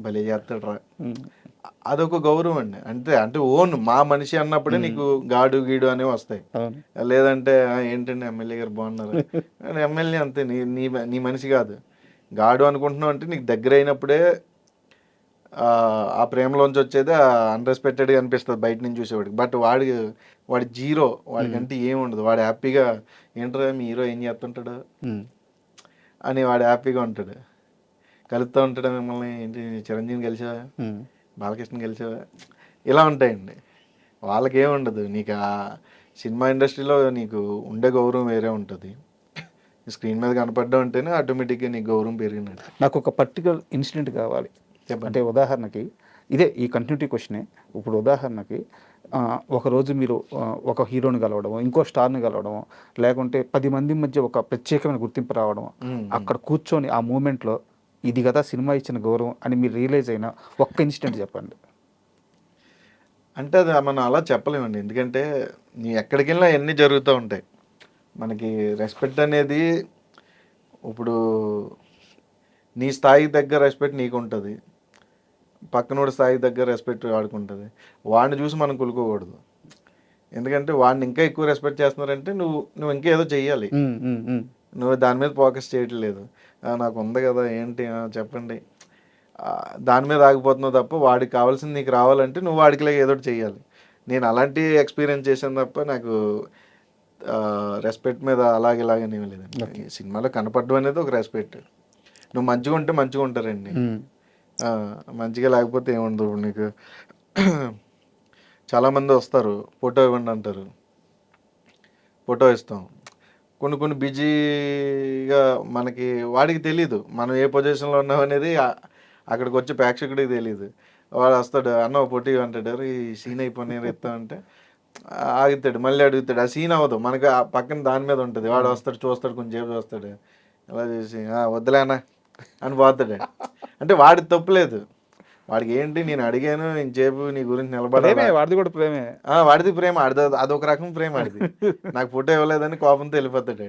భలే చేస్తాడు రా అదొక గౌరవం అండి. అంతే. అంటే ఓన్ మా మనిషి అన్నప్పుడే నీకు గాడు, గీడు అనేవి వస్తాయి. లేదంటే ఏంటండి ఎమ్మెల్యే గారు బాగున్నారు. ఎమ్మెల్యే అంతే నీ నీ నీ మనిషి కాదు. గాడు అనుకుంటున్నావు అంటే నీకు దగ్గర అయినప్పుడే ఆ ప్రేమలోంచి వచ్చేది అన్రెస్పెక్టెడ్గా అనిపిస్తుంది బయట నుంచి చూసేవాడికి. బట్ వాడి జీరో, వాడికంటే ఏముండదు. వాడు హ్యాపీగా ఏంట్రా మీ హీరో ఏం చేస్తుంటాడు అని వాడు హ్యాపీగా ఉంటాడు. కలుస్తూ ఉంటాడు మిమ్మల్ని, ఏంటి చిరంజీవిని కలిసావా, బాలకృష్ణ కలిసావా, ఇలా ఉంటాయండి. వాళ్ళకేముండదు. నీకు ఆ సినిమా ఇండస్ట్రీలో నీకు ఉండే గౌరవం వేరే ఉంటుంది. స్క్రీన్ మీద కనపడడం అంటేనే ఆటోమేటిక్గా నీకు గౌరవం పెరిగినట్టు. నాకు ఒక పర్టికులర్ ఇన్సిడెంట్ కావాలి. అంటే ఉదాహరణకి ఇదే ఈ కంటిన్యూటీ క్వశ్చనే. ఇప్పుడు ఉదాహరణకి ఒకరోజు మీరు ఒక హీరోని కలవడము, ఇంకో స్టార్ని కలవడము, లేకుంటే 10 మంది మధ్య ఒక ప్రత్యేకమైన గుర్తింపు రావడం, అక్కడ కూర్చొని ఆ మూమెంట్లో ఇది కదా సినిమా ఇచ్చిన గౌరవం అని మీరు రియలైజ్ అయిన ఒక్క ఇన్సిడెంట్ చెప్పండి. అంటే అది మనం అలా చెప్పలేమండి. ఎందుకంటే నీ ఎక్కడికి వెళ్ళినా అన్నీ జరుగుతూ ఉంటాయి. మనకి రెస్పెక్ట్ అనేది ఇప్పుడు నీ స్థాయి దగ్గర రెస్పెక్ట్ నీకు ఉంటుంది, పక్కనోడి స్థాయి దగ్గర రెస్పెక్ట్ వాడుకుంటుంది. వాడిని చూసి మనం కులుకోకూడదు. ఎందుకంటే వాడిని ఇంకా ఎక్కువ రెస్పెక్ట్ చేస్తున్నారంటే నువ్వు ఇంకా ఏదో చెయ్యాలి. నువ్వు దాని మీద ఫోకస్ చేయట్లేదు. నాకు ఉంది కదా ఏంటి చెప్పండి, దాని మీద ఆగిపోతున్నావు తప్ప వాడికి కావాల్సింది నీకు రావాలంటే నువ్వు వాడికి ఏదో ఒకటి చెయ్యాలి. నేను అలాంటి ఎక్స్పీరియన్స్ చేశాను తప్ప నాకు రెస్పెక్ట్ మీద ఇలాగని ఏమీ లేదండి. సినిమాలో కనపడడం అనేది ఒక రెస్పెక్ట్. నువ్వు మంచిగా ఉంటే మంచిగా ఉంటారండి, మంచిగా లేకపోతే ఏముండదు. ఇప్పుడు నీకు చాలామంది వస్తారు, ఫోటో ఇవ్వండి అంటారు, ఫోటో ఇస్తాం. కొన్ని బిజీగా మనకి వాడికి తెలీదు మనం ఏ పొజిషన్లో ఉన్నాం అనేది. అక్కడికి వచ్చి ప్రేక్షకుడికి తెలియదు. వాడు వస్తాడు, అన్న ఫోటో అంటాడు, ఈ సీన్ అయిపోయి ఇస్తామంటే ఆగుతాడు, మళ్ళీ అడుగుతాడు. ఆ సీన్ అవ్వదు, మనకి ఆ పక్కన దాని మీద ఉంటుంది. వాడు వస్తాడు, చూస్తాడు, కొంచెంసేపు చూస్తాడు, అలా చేసి వద్దులేనా అని పోతాడు. అంటే వాడికి తప్పులేదు. వాడికి ఏంటి, నేను అడిగాను ఇంచేపు నీ గురించి నిలబడే, వాడిది కూడా ప్రేమే. వాడిది ప్రేమ, అదొక రకం ప్రేమ ఆడిది. నాకు ఫోటో ఇవ్వలేదని కోపంతో వెళ్ళిపోతాడు.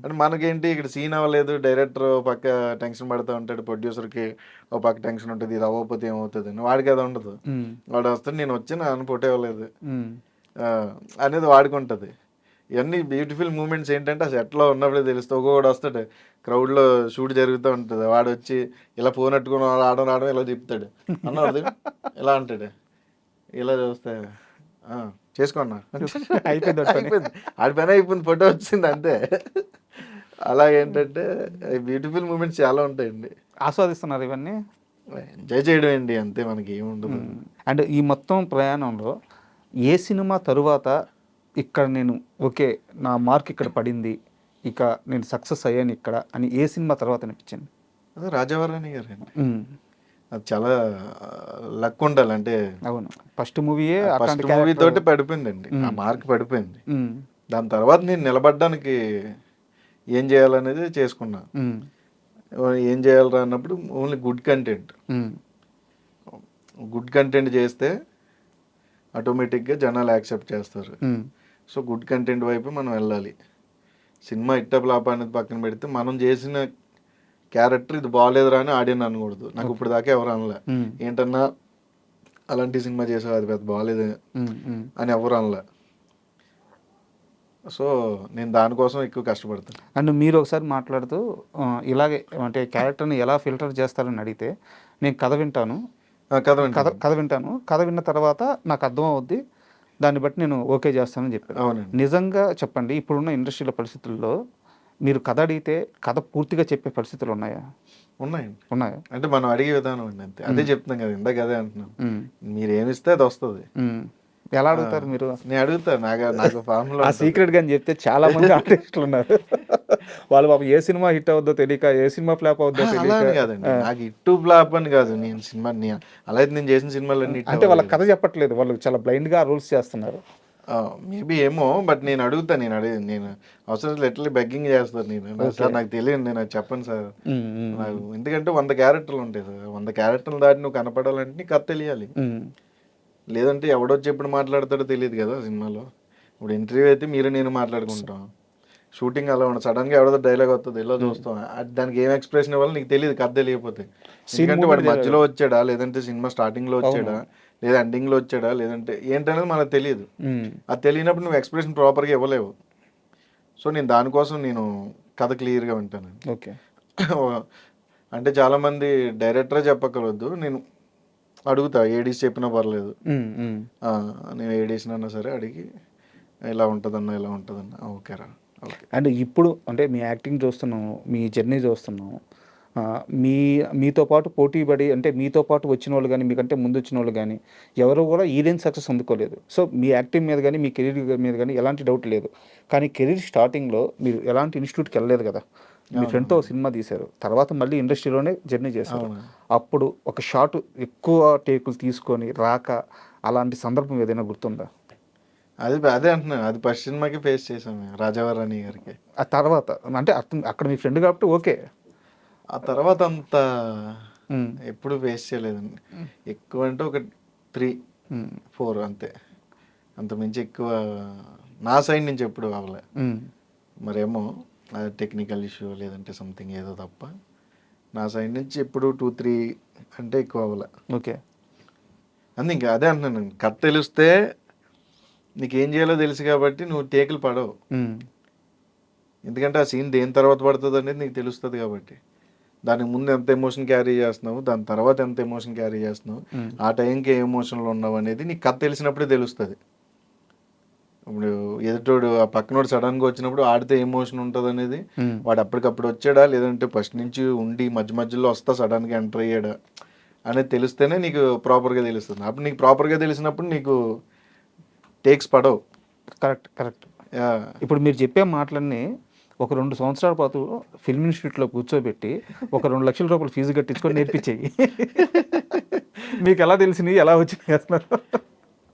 అంటే మనకేంటి ఇక్కడ సీన్ అవ్వలేదు, డైరెక్టర్ పక్క టెన్షన్ పడుతూ ఉంటాడు, ప్రొడ్యూసర్కి ఒక పక్క టెన్షన్ ఉంటుంది, ఇది అవ్వకపోతే ఏమవుతుంది అని. వాడికి అది ఉండదు. వాడు వస్తాడు, నేను వచ్చి నన్ను ఫోటో ఇవ్వలేదు అనేది వాడికి ఉంటుంది. ఇవన్నీ బ్యూటిఫుల్ మూమెంట్స్ ఏంటంటే ఆ సెట్లో ఉన్నప్పుడే తెలుస్తుంది. ఒక్కొక్కడు వస్తాడు, క్రౌడ్లో షూట్ జరుగుతూ ఉంటుంది, వాడు వచ్చి ఇలా ఫోన్ పెట్టుకుని రావడం ఇలా చెప్తాడు, అన్నది ఇలా అంటాడు, ఇలా చూస్తే చేసుకోన్నా అయిపోయింది, ఆడి పని అయిపోయింది, ఫోటో వచ్చింది అంతే. అలా ఏంటంటే బ్యూటిఫుల్ మూమెంట్స్ చాలా ఉంటాయండి. ఆస్వాదిస్తున్నారు ఇవన్నీ, ఎంజాయ్ చేయడం అండి అంతే, మనకి ఏముండదు. అండ్ ఈ మొత్తం ప్రయాణంలో ఏ సినిమా తరువాత ఇక్కడ నేను ఓకే నా మార్క్ ఇక్కడ పడింది, ఇక నేను సక్సెస్ అయ్యాను ఇక్కడ అని ఏ సినిమా తర్వాత అనిపించింది? అదే రాజావారాణి గారు అండి. అది చాలా లక్ ఉండాలి. అంటే అవును, ఫస్ట్ మూవీయే, ఫస్ట్ మూవీ తోటి పడిపోయిందండి, ఆ మార్క్ పడిపోయింది. దాని తర్వాత నేను నిలబడడానికి ఏం చేయాలనేది చేసుకున్నా. ఏం చేయాలరా అన్నప్పుడు ఓన్లీ గుడ్ కంటెంట్ చేస్తే ఆటోమేటిక్గా జనాలు యాక్సెప్ట్ చేస్తారు. సో గుడ్ కంటెంట్ వైపు మనం వెళ్ళాలి. సినిమా ఫ్లాప్ అనేది పక్కన పెడితే మనం చేసిన క్యారెక్టర్ ఇది బాగాలేదురా అని ఆడియన్ అనకూడదు. నాకు ఇప్పుడు దాకా ఎవరు అనలే, ఏంటన్నా అలాంటి సినిమా చేసావు అది పెద్ద బాగాలేదు అని ఎవరు అనలే. సో నేను దానికోసం ఎక్కువ కష్టపడతాను. అండ్ మీరు ఒకసారి మాట్లాడుతూ ఇలాగే అంటే క్యారెక్టర్ని ఎలా ఫిల్టర్ చేస్తారని అడిగితే, నేను కథ వింటాను, కథ విన్న తర్వాత నాకు అర్థం అవుద్ది, దాన్ని బట్టి నేను ఓకే చేస్తానని చెప్పాను. అవునండి. నిజంగా చెప్పండి, ఇప్పుడున్న ఇండస్ట్రీల పరిస్థితుల్లో మీరు కథ అడిగితే కథ పూర్తిగా చెప్పే పరిస్థితులు ఉన్నాయా? ఉన్నాయా అంటే మనం అడిగే విధానం అండి అంతే. అదే చెప్తున్నాం కదా, ఇందాక అదే అంటున్నాం, మీరు ఏమిస్తే అది వస్తుంది. ఎలా అడుగుతారు మీరు? నేను అడుగుతాను, నాకు ఫార్ములా ఆ సీక్రెట్ గా అని చెప్తే చాలా మంది ఆర్టిస్టులు ఉన్నారు, వాళ్ళు పాపం ఏ సినిమా హిట్ అవుద్దో తెలియక, ఏ సినిమా ఫ్లాప్ అవుద్దో తెలియక. కాదండి, నాకు హిట్ ఫ్లాప్ అని కాదు, నేను సినిమా అలా అయితే నేను చేసిన సినిమాలన్నీ అంటే వాళ్ళ కథ చెప్పట్లేదు, వాళ్ళు చాలా బ్లైండ్ గా రూల్స్ చేస్తున్నారు. మేబీ ఏమో, బట్ నేను అడుగుతాను, నేను అవసరం ఎట్లా బెగ్గింగ్ చేస్తాను. నేను సార్ నాకు తెలియదు, నేను అది చెప్పను సార్ నాకు, ఎందుకంటే 100 క్యారెక్టర్లు ఉంటాయి సార్, 100 క్యారెక్టర్లు దాటి నువ్వు కనపడాలంటే నీకు కథ తెలియాలి. లేదంటే ఎవడొచ్చి ఎప్పుడు మాట్లాడతాడో తెలియదు కదా సినిమాలో. ఇప్పుడు ఇంటర్వ్యూ అయితే మీరు నేను మాట్లాడుకుంటాం, షూటింగ్ అలా ఉండదు. సడన్గా ఎవడో డైలాగ్ వస్తుంది, ఇలా చూస్తాం, దానికి ఏం ఎక్స్ప్రెషన్ ఇవ్వాలో నీకు తెలియదు కథ తెలియకపోతే. ఎందుకంటే వాడు మధ్యలో వచ్చాడా, లేదంటే సినిమా స్టార్టింగ్లో వచ్చాడా, లేదా ఎండింగ్లో వచ్చాడా, లేదంటే ఏంటనేది మనకు తెలియదు. అది తెలియనప్పుడు నువ్వు ఎక్స్ప్రెషన్ ప్రాపర్గా ఇవ్వలేవు. సో నేను దానికోసం నేను కథ క్లియర్గా వింటాను. ఓకే. అంటే చాలామంది డైరెక్టరే చెప్పక్కర్వద్దు, నేను అడుగుతా, ఏడీస్ చెప్పినా పర్లేదు, నేను ఏడీస్నన్నా సరే అడిగి ఇలా ఉంటుందన్నా ఇలా ఉంటుందన్నా ఓకేరా ఓకే. అండ్ ఇప్పుడు అంటే మీ యాక్టింగ్ చూస్తున్నాము, మీ జర్నీ చూస్తున్నాము, మీతో పాటు పోటీ పడి అంటే మీతో పాటు వచ్చిన వాళ్ళు కానీ, మీకంటే ముందు వచ్చిన వాళ్ళు కానీ ఎవరు కూడా ఈ రేంజ్ సక్సెస్ అందుకోలేదు. సో మీ యాక్టింగ్ మీద కానీ మీ కెరీర్ మీద కానీ ఎలాంటి డౌట్ లేదు. కానీ కెరీర్ స్టార్టింగ్లో మీరు ఎలాంటి ఇన్స్టిట్యూట్కి వెళ్ళలేదు కదా, మీ ఫ్రెండ్తో సినిమా తీశారు, తర్వాత మళ్ళీ ఇండస్ట్రీలోనే జర్నీ చేశారు. అప్పుడు ఒక షాట్ ఎక్కువ టేకులు తీసుకొని రాక అలాంటి సందర్భం ఏదైనా గుర్తుందా? అదే అంటున్నాను, అది ఫస్ట్ సినిమాకి ఫేస్ చేసాము రాజావారాణి గారికి. ఆ తర్వాత అంటే అక్కడ మీ ఫ్రెండ్ కాబట్టి ఓకే, ఆ తర్వాత అంత ఎప్పుడు ఫేస్ చేయలేదండి. ఎక్కువ అంటే ఒక 3-4 అంతే, అంత మించి ఎక్కువ నా సైడ్ నుంచి ఎప్పుడు అవ్వలే. మరేమో అది టెక్నికల్ ఇష్యూ లేదంటే సంథింగ్ ఏదో తప్ప నా సైడ్ నుంచి ఎప్పుడు 2-3 అంటే ఎక్కువ అవ్వలే. ఓకే. అందు ఇంకా అదే అంటున్నాను, కథ తెలిస్తే నీకేం చేయాలో తెలుసు కాబట్టి నువ్వు టేకులు పడవు. ఎందుకంటే ఆ సీన్ దేని తర్వాత పడుతుంది అనేది నీకు తెలుస్తుంది కాబట్టి. దానికి ముందు ఎంత ఎమోషన్ క్యారీ చేస్తున్నావు, దాని తర్వాత ఎంత ఎమోషన్ క్యారీ చేస్తున్నావు, ఆ టైంకి ఏ ఎమోషన్లో ఉన్నావు అనేది నీకు కథ తెలిసినప్పుడే తెలుస్తుంది. ఇప్పుడు ఎదుటోడు ఆ పక్కనోడు సడన్గా వచ్చినప్పుడు ఆడితే ఎమోషన్ ఉంటుంది అనేది, వాడు అప్పటికప్పుడు వచ్చాడా లేదంటే ఫస్ట్ నుంచి ఉండి మధ్య మధ్యలో వస్తా సడన్గా ఎంటర్ అయ్యాడా అనేది తెలిస్తేనే నీకు ప్రాపర్గా తెలుస్తుంది. అప్పుడు నీకు ప్రాపర్గా తెలిసినప్పుడు నీకు టేక్స్ పడవు. కరెక్ట్. ఇప్పుడు మీరు చెప్పే మాటలన్నీ ఒక 2 సంవత్సరాల పాటు ఫిల్మ్ ఇన్స్టిట్యూట్లో కూర్చోబెట్టి ఒక 2 లక్షల రూపాయలు ఫీజు కట్టించుకొని నేర్పించేయి. మీకు ఎలా తెలిసినాయి, ఎలా వచ్చినాయి అసలు?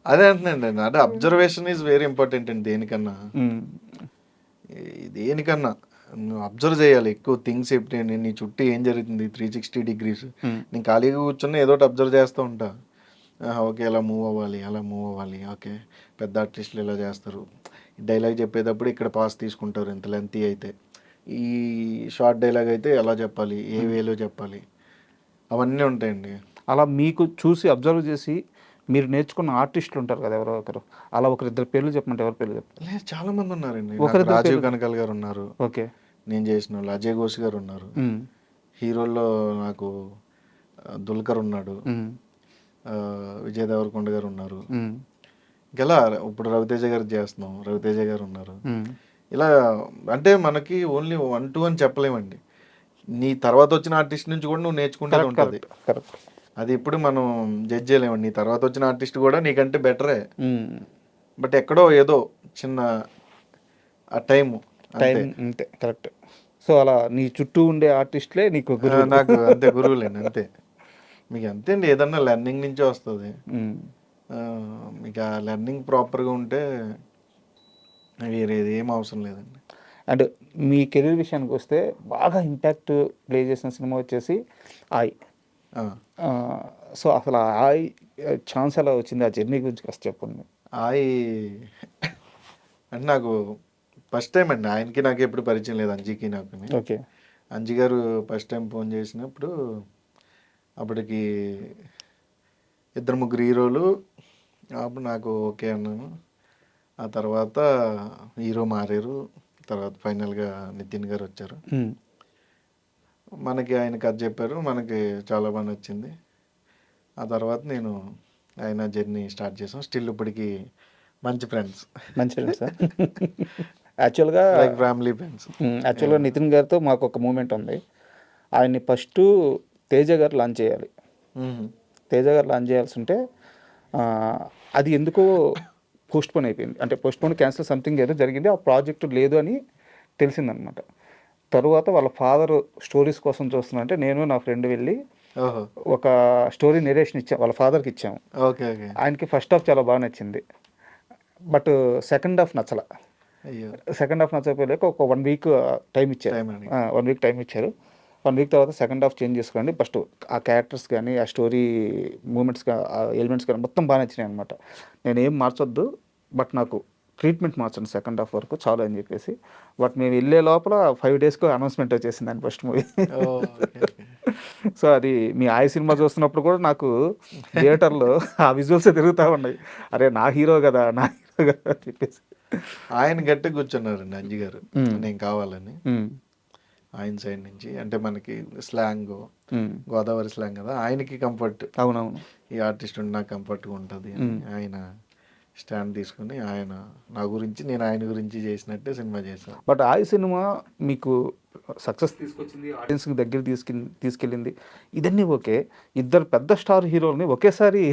అదే అంటున్నాండి, అంటే అబ్జర్వేషన్ ఈజ్ వెరీ ఇంపార్టెంట్ అండి. దేనికన్నా నువ్వు అబ్జర్వ్ చేయాలి ఎక్కువ థింగ్స్. ఎప్పుడు నీ చుట్టూ ఏం జరుగుతుంది 360 degrees. నేను ఖాళీగా కూర్చున్నా ఏదో ఒకటి అబ్జర్వ్ చేస్తూ ఉంటా. ఓకే ఇలా మూవ్ అవ్వాలి, ఓకే పెద్ద ఆర్టిస్టులు ఇలా చేస్తారు, డైలాగ్ చెప్పేటప్పుడు ఇక్కడ పాస్ తీసుకుంటారు ఇంత లెంతీ అయితే, ఈ షార్ట్ డైలాగ్ అయితే ఎలా చెప్పాలి, ఏ వేలో చెప్పాలి, అవన్నీ ఉంటాయండి. అలా మీకు చూసి అబ్జర్వ్ చేసి మీరు నేర్చుకున్న ఆర్టిస్టులు ఉంటారు కదా ఎవరో ఒకరు, అలా 1-2 పేర్లు చెప్పమంటే ఎవరి పేర్లు చెప్పండి? లేదు, చాలా మంది ఉన్నారండి. రాజీవ్ కనకాల్ గారు ఉన్నారు, ఓకే, నేను చేసిన వాళ్ళు. అజయ్ ఘోష్ గారు ఉన్నారు. హీరోల్లో నాకు దుల్కర్ ఉన్నాడు, విజయ్ దేవరకొండ గారు ఉన్నారు. ఇలా ఇప్పుడు రవితేజ గారు చేస్తున్నాం, రవితేజ గారు ఉన్నారు. ఇలా అంటే మనకి ఓన్లీ 1-2 చెప్పలేమండి. నీ తర్వాత వచ్చిన ఆర్టిస్ట్ నుంచి కూడా నువ్వు నేర్చుకుంటే ఉంటుంది. అది ఇప్పుడు మనం జడ్జ్ చేయలేమండి. నీ తర్వాత వచ్చిన ఆర్టిస్ట్ కూడా నీకంటే బెటరే, బట్ ఎక్కడో ఏదో చిన్న ఆ టైం అంతే. కరెక్ట్. సో అలా నీ చుట్టూ ఉండే ఆర్టిస్టులే నీకు నాకు అంతే గురువులేండి. అంతే, మీకు అంతే అండి. ఏదన్నా లెర్నింగ్ నుంచే వస్తుంది. మీకు ఆ లెర్నింగ్ ప్రాపర్గా ఉంటే వేరేది ఏం అవసరం లేదండి. అండ్ మీ కెరీర్ విషయానికి వస్తే బాగా ఇంపాక్ట్ ప్లే చేసిన సినిమా వచ్చేసి ఆయ్. సో అసలు ఆయ్ ఛాన్స్ ఎలా వచ్చింది, ఆ జర్నీ గురించి కాస్త చెప్పండి. ఆయ్ అంటే నాకు ఫస్ట్ టైం అండి, ఆయనకి నాకు ఎప్పుడు పరిచయం లేదు, అంజీకి నాకు. ఓకే. అంజీ గారు ఫస్ట్ టైం ఫోన్ చేసినప్పుడు అప్పటికి 2-3 హీరోలు, అప్పుడు నాకు ఓకే అన్నాను. ఆ తర్వాత హీరో మారారు, తర్వాత ఫైనల్గా నితిన్ గారు వచ్చారు. మనకి ఆయన కథ చెప్పారు, మనకి చాలా బాగా నచ్చింది. ఆ తర్వాత నేను ఆయన జర్నీ స్టార్ట్ చేసాం. స్టిల్ ఇప్పటికి మంచి ఫ్రెండ్స్. యాక్చువల్గా ఫ్యామిలీ ఫ్రెండ్స్. యాక్చువల్గా నితిన్ గారితో మాకు ఒక మూమెంట్ ఉంది. ఆయన్ని ఫస్ట్ తేజ గారు లాంచ్ చేయాలి. తేజ గారు లాంచ్ చేయాల్సి ఉంటే అది ఎందుకో పోస్ట్పోన్ అయిపోయింది. అంటే పోస్ట్పోన్ క్యాన్సిల్ సంథింగ్ ఏదో జరిగింది, ఆ ప్రాజెక్టు లేదు అని తెలిసిందనమాట. తరువాత వాళ్ళ ఫాదర్ స్టోరీస్ కోసం చూస్తున్నా నేను నా ఫ్రెండ్ వెళ్ళి ఒక స్టోరీ నెరేషన్ ఇచ్చాం, వాళ్ళ ఫాదర్కి ఇచ్చాము. ఓకే. ఆయనకి ఫస్ట్ హాఫ్ చాలా బాగా నచ్చింది, బట్ సెకండ్ హాఫ్ నచ్చల. సెకండ్ హాఫ్ నచ్చకపోలేక ఒక 1 వీక్ టైం ఇచ్చారు. 1 వీక్ టైం ఇచ్చారు. 1 వీక్ తర్వాత సెకండ్ హాఫ్ చేంజ్ చేసుకోండి, ఫస్ట్ ఆ క్యారెక్టర్స్ కానీ ఆ స్టోరీ మూమెంట్స్ ఆ ఎలిమెంట్స్ కానీ మొత్తం బాగా నచ్చినాయి అనమాట. నేనేం మార్చొద్దు, బట్ నాకు ట్రీట్మెంట్ మార్చండి సెకండ్ హాఫ్ వరకు చాలు అని చెప్పేసి. బట్ మేము వెళ్ళే లోపల 5 డేస్‌కో అనౌన్స్‌మెంట్ వచ్చేసింది దాని ఫస్ట్ మూవీ. సో అది మీ ఆయ సినిమా చూస్తున్నప్పుడు కూడా నాకు థియేటర్‌లో ఆ విజువల్సే తిరుగుతా ఉన్నాయి. అరే నా హీరో కదా, నా హీరో కదా అని చెప్పేసి. ఆయన గట్టిగా కూర్చున్నారండి అంజి గారు, నేను కావాలని. హ్మ్. ఆయన సైడ్ నుంచి అంటే మనకి స్లాంగ్ హ్మ్. గోదావరి స్లాంగ్ కదా, ఆయనకి కంఫర్ట్, అవునవును. ఈ ఆర్టిస్ట్ ఉంటే నాకు కంఫర్ట్గా ఉంటుంది అని ఆయన స్టాండ్ తీసుకుని ఆయన నా గురించి నేను ఆయన గురించి చేసినట్టే సినిమా చేశాను. బట్ ఆయ సినిమా మీకు సక్సెస్ తీసుకొచ్చింది, ఆడియన్స్కి దగ్గర తీసుకెళ్ళింది, ఇదన్నీ ఓకే. ఇద్దరు పెద్ద స్టార్ హీరోల్ని ఒకేసారి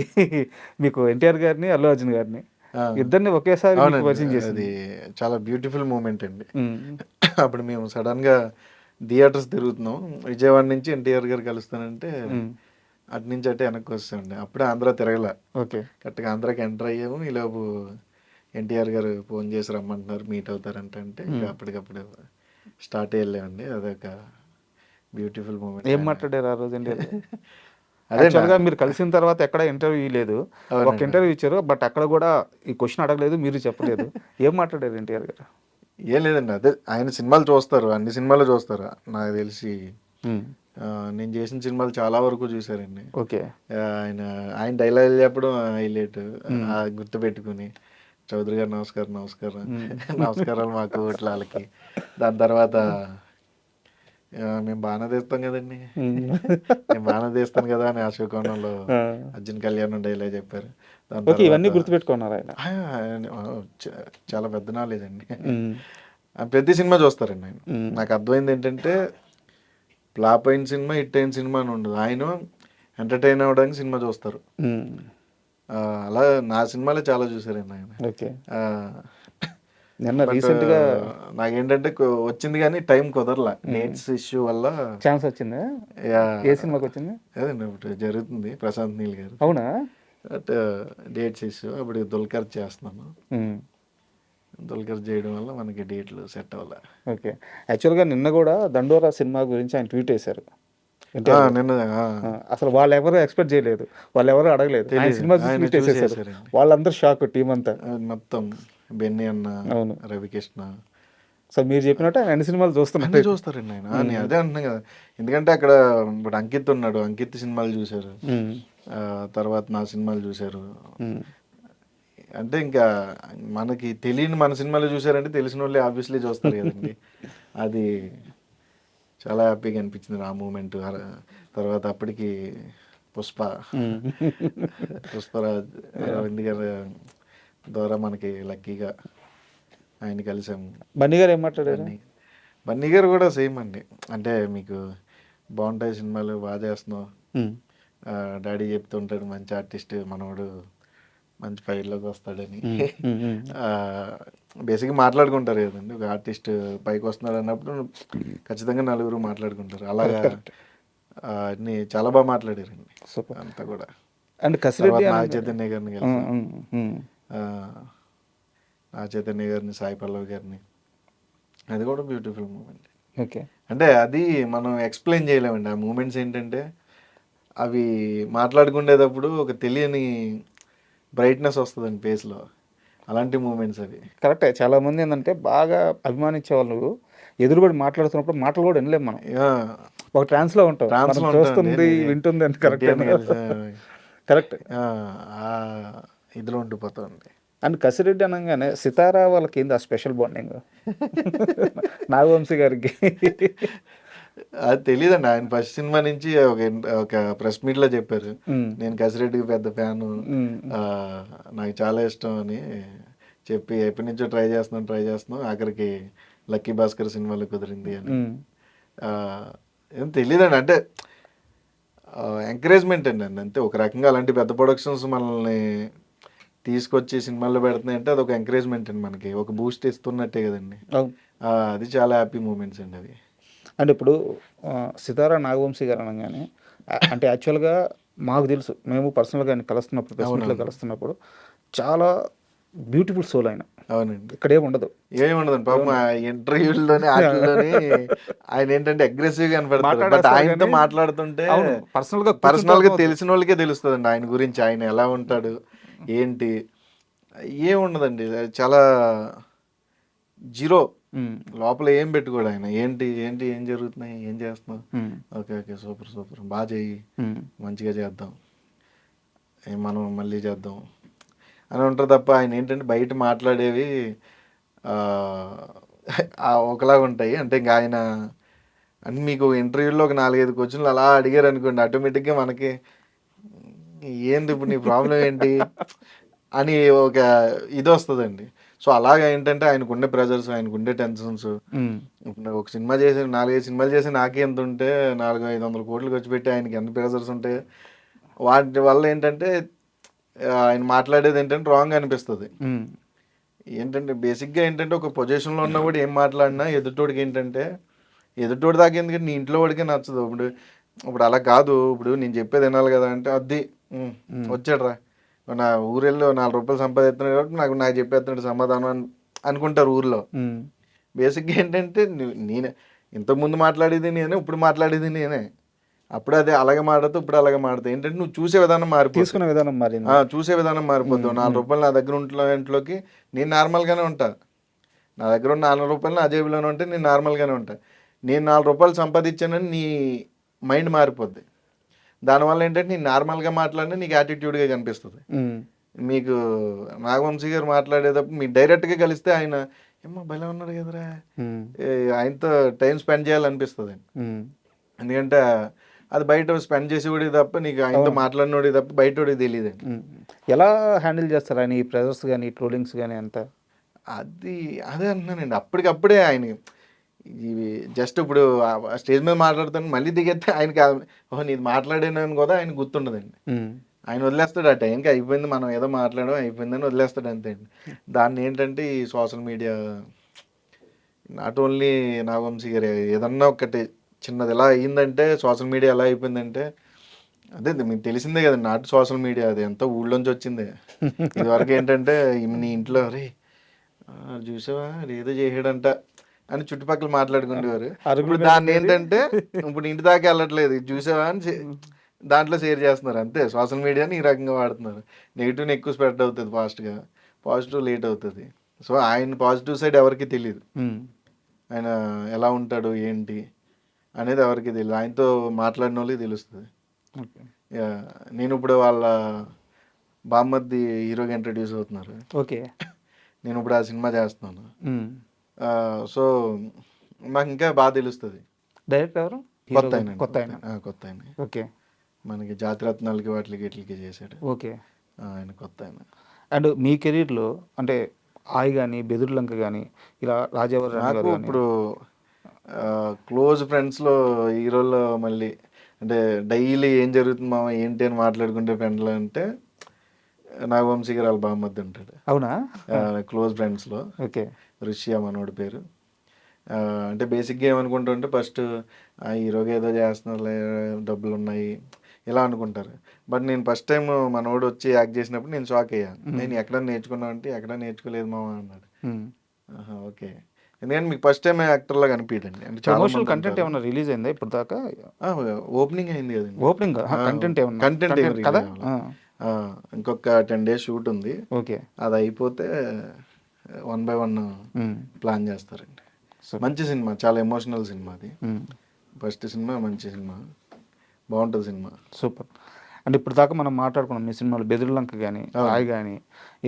మీకు ఎన్టీఆర్ గారిని, అల్లు అర్జున్ గారిని ఇద్దరిని ఒకేసారి మీకు అవునండి, పరిచయం చేసింది. అది చాలా బ్యూటిఫుల్ మూమెంట్ అండి. ఉమ్. అప్పుడు మేము సడన్గా థియేటర్స్ తిరుగుతున్నాం, విజయవాడ నుంచి ఎన్టీఆర్ గారు కలుస్తానంటే అటు నుంచి అటే వెనక్కి వస్తామండి. అప్పుడే ఆంధ్ర తిరగలే, ఓకే. కరెక్ట్గా ఆంధ్రాకి ఎంటర్ అయ్యాము. ఈలోపు ఎన్టీఆర్ గారు ఫోన్ చేసి రమ్మంటున్నారు, మీట్ అవుతారంట అంటే ఇంకా అప్పటికప్పుడు స్టార్ట్ అయ్యామండి. అదొక బ్యూటిఫుల్ మూమెంట్. ఏం మాట్లాడారు ఆ రోజు ఎన్టీఆర్ గారు? అదే యాక్చువల్గా మీరు కలిసిన తర్వాత ఎక్కడ ఇంటర్వ్యూ లేదు, ఒక ఇంటర్వ్యూ ఇచ్చారు, బట్ అక్కడ కూడా ఈ క్వశ్చన్ అడగలేదు, మీరు చెప్పలేదు. ఏం మాట్లాడారు ఎన్టీఆర్ గారు? ఏం లేదండి, అదే ఆయన సినిమాలు చూస్తారు, అన్ని సినిమాలు చూస్తారు నాకు తెలిసి. నేను చేసిన సినిమాలు చాలా వరకు చూసారండి. ఓకే. ఆయన ఆయన డైలాగ్ చెప్పడం హైలైట్, గుర్తుపెట్టుకుని చౌదరి గారు నమస్కారం నమస్కారం నమస్కారాలు మాకు ఇట్లా వాళ్ళకి. దాని తర్వాత మేము బాగానే తీస్తాం కదండి, నేను బాగానే తీస్తాను కదా అని అశోకోణంలో అర్జున్ కళ్యాణ్ డైలాగ్ చెప్పారు. ఓకే, ఇవన్నీ గుర్తుపెట్టుకున్నారు ఆయన. చాలా పెద్ద నాలెడ్జ్ అండి. ప్రతి సినిమా చూస్తారండి ఆయన. నాకు అర్థమైంది ఏంటంటే ఫ్లాప్ అయిన సినిమా, హిట్ అయిన సినిమా అని ఉండదు, ఆయన ఎంటర్టైన్ అవ్వడానికి సినిమా చూస్తారు. అలా నా సినిమాలే చాలా చూసారండి ఆయన. ఓకే. నిన్న రీసెంట్గా నాకేంటంటే వచ్చింది కానీ టైం కుదరలా, డేట్స్ ఇష్యూ వల్ల. ఛాన్స్ వచ్చిందా? ఏ సినిమాకి వచ్చింది? అదండి ఇప్పుడు జరుగుతుంది ప్రశాంత్ నీల్ గారు. అవునా? బట్ డేట్స్ ఇష్యూ, అప్పుడు దుల్కర్ చేస్తున్నాను. దుల్కర్ చేయడం వల్ల మనకి డేట్లు సెట్ అవ్వాలి. ఓకే. యాక్చువల్గా నిన్న కూడా దండోరా సినిమా గురించి ఆయన ట్వీట్ వేశారు. నిన్న అసలు వాళ్ళు ఎవరు ఎక్స్పెక్ట్ చేయలేదు, వాళ్ళు ఎవరు అడగలేదు, ఆయన సినిమా చూసేసారు. వాళ్ళందరూ షాక్, టీం అంతా మొత్తం. బెన్నీ అన్న, అవును, రవికృష్ణ. సో మీరు చెప్పినట్టు ఆయన అన్ని సినిమాలు చూస్తున్నారు, చూస్తారండి ఆయన. నేను అదే అంటున్నాను కదా, ఎందుకంటే అక్కడ ఇప్పుడు అంకిత్ ఉన్నాడు, అంకిత్ సినిమాలు చూశారు, తర్వాత నా సినిమాలు చూశారు. అంటే ఇంకా మనకి తెలియని మన సినిమాలు చూసారంటే తెలిసిన వాళ్ళే ఆబ్వియస్లీ చూస్తారు కదండి. అది చాలా హ్యాపీగా అనిపించింది ఆ మూమెంట్. తర్వాత అప్పటికి పుష్పరాజ్ రవీంద్ర గారి ద్వారా మనకి లక్కీగా ఆయన కలిసాము. బన్నీ గారు ఏం మాట్లాడారు? బన్నీ గారు కూడా సేమ్ అండి, అంటే మీకు బాగుంటాయి సినిమాలు, బాగా చేస్తున్నావు, డాడీ చెప్తుంటాడు మంచి ఆర్టిస్ట్ మనవాడు, మంచి ఫైల్లోకి వస్తాడని. బేసిక్గా మాట్లాడుకుంటారు కదండి, ఒక ఆర్టిస్ట్ పైకి వస్తున్నాడు అన్నప్పుడు ఖచ్చితంగా నలుగురు మాట్లాడుకుంటారు. అలాగా అన్ని చాలా బాగా మాట్లాడారండి అంతా కూడా. అండ్ కసిరెడ్డి నాగ చైతన్య గారిని కలిసి, నాగ చైతన్య గారిని, సాయి పల్లవి గారిని, అది కూడా బ్యూటిఫుల్ మూమెంట్. ఓకే. అంటే అది మనం ఎక్స్ప్లెయిన్ చేయలేమండి. ఆ మూమెంట్స్ ఏంటంటే అవి మాట్లాడుకునేటప్పుడు ఒక తెలియని బ్రైట్నెస్ వస్తుందండి ఫేస్లో, అలాంటి మూమెంట్స్ అవి. కరెక్టే. చాలా మంది ఏంటంటే బాగా అభిమానించే వాళ్ళు ఎదురుబడి మాట్లాడుతున్నప్పుడు మాటలు కూడా వినలేము మనం, ఒక ట్రాన్స్లో ఉంటాం, చూస్తుంది వింటుంది అని. కరెక్ట్ కరెక్ట్ ఇదిలో ఉండిపోతుంది. అండ్ కసిరెడ్డి అనగానే సితారా వాళ్ళకి ఏంది ఆ స్పెషల్ బాండింగ్ నాగవంశీ గారికి? అది తెలియదండి, ఆయన ఫస్ట్ సినిమా నుంచి ఒక ప్రెస్ మీట్లో చెప్పారు, నేను కసిరెడ్డికి పెద్ద ఫ్యాను, నాకు చాలా ఇష్టం అని చెప్పి ఎప్పటి నుంచో ట్రై చేస్తున్నాం, ఆఖరికి లక్కీ భాస్కర్ సినిమాలో కుదిరింది అని. ఏం తెలియదండి, అంటే ఎంకరేజ్మెంట్ అండి అంతే. ఒక రకంగా అలాంటి పెద్ద ప్రొడక్షన్స్ మనల్ని తీసుకొచ్చి సినిమాల్లో పెడుతున్నాయి అంటే అదొక ఎంకరేజ్మెంట్ అండి, మనకి ఒక బూస్ట్ ఇస్తున్నట్టే కదండి. అది చాలా హ్యాపీ మూమెంట్స్ అండి అది. అంటే ఇప్పుడు సితారా నాగవంశీ గారు అనగానే, అంటే యాక్చువల్గా మాకు తెలుసు, మేము పర్సనల్గా ఆయన కలుస్తున్నప్పుడు, ప్రెస్ మీట్లో కలుస్తున్నప్పుడు, చాలా బ్యూటిఫుల్ సోల్ ఆయన. అవునండి, ఇక్కడ ఏముండదు, ఏముండదండి పాపం. ఇంటర్వ్యూల్లోనే ఆటల్లోనే ఆయన ఏంటంటే అగ్రెసివ్గా కనపడతారు, బట్ ఆయనతో మాట్లాడుతుంటే పర్సనల్గా తెలిసిన వాళ్ళకే తెలుస్తుందండి ఆయన గురించి, ఆయన ఎలా ఉంటాడు ఏంటి. ఏముండదండి. అది చాలా జీరో. ఉమ్, లోపల ఏం పెట్టుకోడు ఆయన. ఏంటి, ఏంటి, ఏం జరుగుతున్నాయి? ఏం చేస్తున్నావు? ఉమ్, ఓకే. ఓకే. సూపర్. సూపర్. బా చెయ్యి. ఉమ్, మంచిగా చేద్దాం. మనం మళ్ళీ చేద్దాం అని ఉంటారు తప్ప ఆయన ఏంటంటే బయట మాట్లాడేవి ఒకలాగా ఉంటాయి. అంటే ఇంకా ఆయన అంటే మీకు ఇంటర్వ్యూలో ఒక 4-5 క్వశ్చన్లు అలా అడిగారు అనుకోండి, ఆటోమేటిక్గా మనకి ఏంది ఇప్పుడు నీ ప్రాబ్లం ఏంటి అని ఒక ఇది వస్తుందండి. సో అలాగ ఏంటంటే ఆయనకుండే ప్రెజర్స్, ఆయనకుండే టెన్షన్స్. ఉమ్, ఇప్పుడు ఒక సినిమా చేసి 4-5 సినిమాలు చేసి నాకే ఎంత ఉంటే 400-500 కోట్లు ఖర్చు పెట్టి ఆయనకి ఎంత ప్రెజర్స్ ఉంటాయి. వాటి వల్ల ఏంటంటే ఆయన మాట్లాడేది ఏంటంటే రాంగ్ అనిపిస్తుంది. ఉమ్, ఏంటంటే బేసిక్గా ఏంటంటే ఒక పొజిషన్లో ఉన్నా కూడా ఏం మాట్లాడినా ఎదుటోడికి ఏంటంటే ఎదుటోడి దాకా ఎందుకంటే నీ ఇంట్లో వాడికే నచ్చదు. ఇప్పుడు ఇప్పుడు అలా కాదు. ఇప్పుడు నేను చెప్పేది వినాలి కదా అంటే అది వచ్చాడురా నా ఊరెళ్ళి 4 రూపాయలు సంపాదిస్తున్నాడు కాబట్టి నాకు చెప్పేస్తున్నాడు సమాధానం అనుకుంటారు ఊర్లో. ఉమ్, బేసిక్గా ఏంటంటే నేనే ఇంతకుముందు మాట్లాడేది నేనే, ఇప్పుడు మాట్లాడేది నేనే. అప్పుడు అదే అలాగే మాట్లాడుతూ ఇప్పుడు అలాగే మాట్లాడుతా. ఏంటంటే నువ్వు చూసే విధానం మారిపోతుంది. తీసుకునే విధానం మారింది. చూసే విధానం మారిపోద్దు. 4 రూపాయలు నా దగ్గర ఇంట్లోకి నేను నార్మల్గానే ఉంటా. నా దగ్గర ఉన్న 4 రూపాయలు నా జేబులోనే ఉంటే నేను నార్మల్గానే ఉంటా. నేను 4 రూపాయలు సంపాదించానని నీ మైండ్ మారిపోద్ది. దానివల్ల ఏంటంటే నేను నార్మల్గా మాట్లాడినా నీకు యాటిట్యూడ్గా కనిపిస్తుంది. ఉమ్, మీకు నాగవంశీ గారు మాట్లాడేటప్పుడు మీరు డైరెక్ట్గా కలిస్తే ఆయన ఏమో భలే ఉన్నాడు కదరా, ఉమ్, ఆయనతో టైం స్పెండ్ చేయాలనిపిస్తుంది. ఉమ్, ఎందుకంటే అది బయట స్పెండ్ చేసేవాడికి తప్ప నీకు ఆయనతో మాట్లాడినోడికి తప్ప బయటోడికి తెలియదండి. ఉమ్. ఎలా హ్యాండిల్ చేస్తారు ఆయన ఈ ప్రెజర్స్ కానీ ట్రోలింగ్స్ కానీ అంతా? అదే అంటున్నానండి. అప్పటికప్పుడే ఆయన ఇవి జస్ట్ ఇప్పుడు స్టేజ్ మీద మాట్లాడుతాను మళ్ళీ దిగేస్తే ఆయనకి ఓహో నీది మాట్లాడాను కూడా ఆయన గుర్తుండదండి. ఉమ్, ఆయన వదిలేస్తాడు. ఆ టైంకి అయిపోయింది, మనం ఏదో మాట్లాడడం అయిపోయిందని వదిలేస్తాడు అంతే అండి. దాన్ని ఏంటంటే ఈ social media not only Nagavamsi garu ఏదన్నా ఒకటి చిన్నది ఎలా అయ్యిందంటే సోషల్ మీడియా ఎలా అయిపోయిందంటే అదే మీకు తెలిసిందే కదండి. నాటు సోషల్ మీడియా అది ఎంత ఊళ్ళోంచి వచ్చిందే. ఇదివరకు ఏంటంటే నీ ఇంట్లో రే చూసావా ఏదో చేసాడంట అని చుట్టుపక్కల మాట్లాడుకునేవారు. ఇప్పుడు దాన్ని ఏంటంటే ఇప్పుడు ఇంటి దాకా వెళ్ళట్లేదు, ఇది చూసావా అని దాంట్లో షేర్ చేస్తున్నారు అంతే. సోషల్ మీడియాని ఈ రకంగా వాడుతున్నారు. నెగిటివ్ని ఎక్కువ స్ప్రెడ్ అవుతుంది ఫాస్ట్గా, పాజిటివ్ లేట్ అవుతుంది. సో ఆయన పాజిటివ్ సైడ్ ఎవరికి తెలియదు. ఆయన ఎలా ఉంటాడు ఏంటి అనేది ఎవరికి తెలియదు. ఆయనతో మాట్లాడిన వాళ్ళకి తెలుస్తుంది. నేను ఇప్పుడు వాళ్ళ బామ్మర్ది హీరోగా ఇంట్రడ్యూస్ అవుతున్నారు. ఓకే. నేను ఇప్పుడు ఆ సినిమా చేస్తున్నాను. సో నాకు ఇంకా బాగా తెలుస్తుంది. డైరెక్టర్ ఎవరు? కొత్త ఆయన. కొత్త ఆయన. ఓకే. మనకి జాతిరత్నాలకి వాటికి ఇట్లకి చేశాడు. ఓకే. ఆయన కొత్త ఆయన. అండ్ మీ కెరీర్లో అంటే ఆయి కానీ బెదుర్లంక కానీ ఇలా రాజావారి నాకు ఇప్పుడు క్లోజ్ ఫ్రెండ్స్లో హీరోల్లో మళ్ళీ అంటే డైలీ ఏం జరుగుతుంది మామ ఏంటి అని మాట్లాడుకుంటే ఫ్రెండ్లు అంటే నాగవంశీ గారు వాళ్ళ బామ్మద్ది ఉంటాడు. అవునా? క్లోజ్ ఫ్రెండ్స్లో. ఓకే. ఋషియా మనోడి పేరు. అంటే బేసిక్గా ఏమనుకుంటుంటే ఫస్ట్ హీరోగా ఏదో చేస్తున్నారు, డబ్బులు ఉన్నాయి ఇలా అనుకుంటారు. బట్ నేను ఫస్ట్ టైం మనోడు వచ్చి యాక్ట్ చేసినప్పుడు నేను షాక్ అయ్యాను. నేను ఎక్కడ నేర్చుకున్నాను అంటే ఎక్కడ నేర్చుకోలేదు మామ అన్నాడు. ఓకే. ఎందుకంటే మీకు ఫస్ట్ టైం యాక్టర్లా కనిపించండి. అంటే చాలా కంటెంట్ ఏమైనా రిలీజ్ అయిందా ఇప్పుడు దాకా? ఓపెనింగ్ అయింది కదండి. ఓపెనింగ్ కంటెంట్ ఏమన్నా? కంటెంట్ కదా. ఇంకొక 10 days షూట్ ఉంది. ఓకే. అది అయిపోతే 1 by 1 ప్లాన్ చేస్తారండి. మంచి సినిమా, చాలా ఎమోషనల్ సినిమా అది. ఫస్ట్ సినిమా మంచి సినిమా, బాగుంటుంది సినిమా. సూపర్. అంటే ఇప్పుడు దాకా మనం మాట్లాడుకున్నాం మీ సినిమాలు బెదుర్లంక కానీ రాయ్ కానీ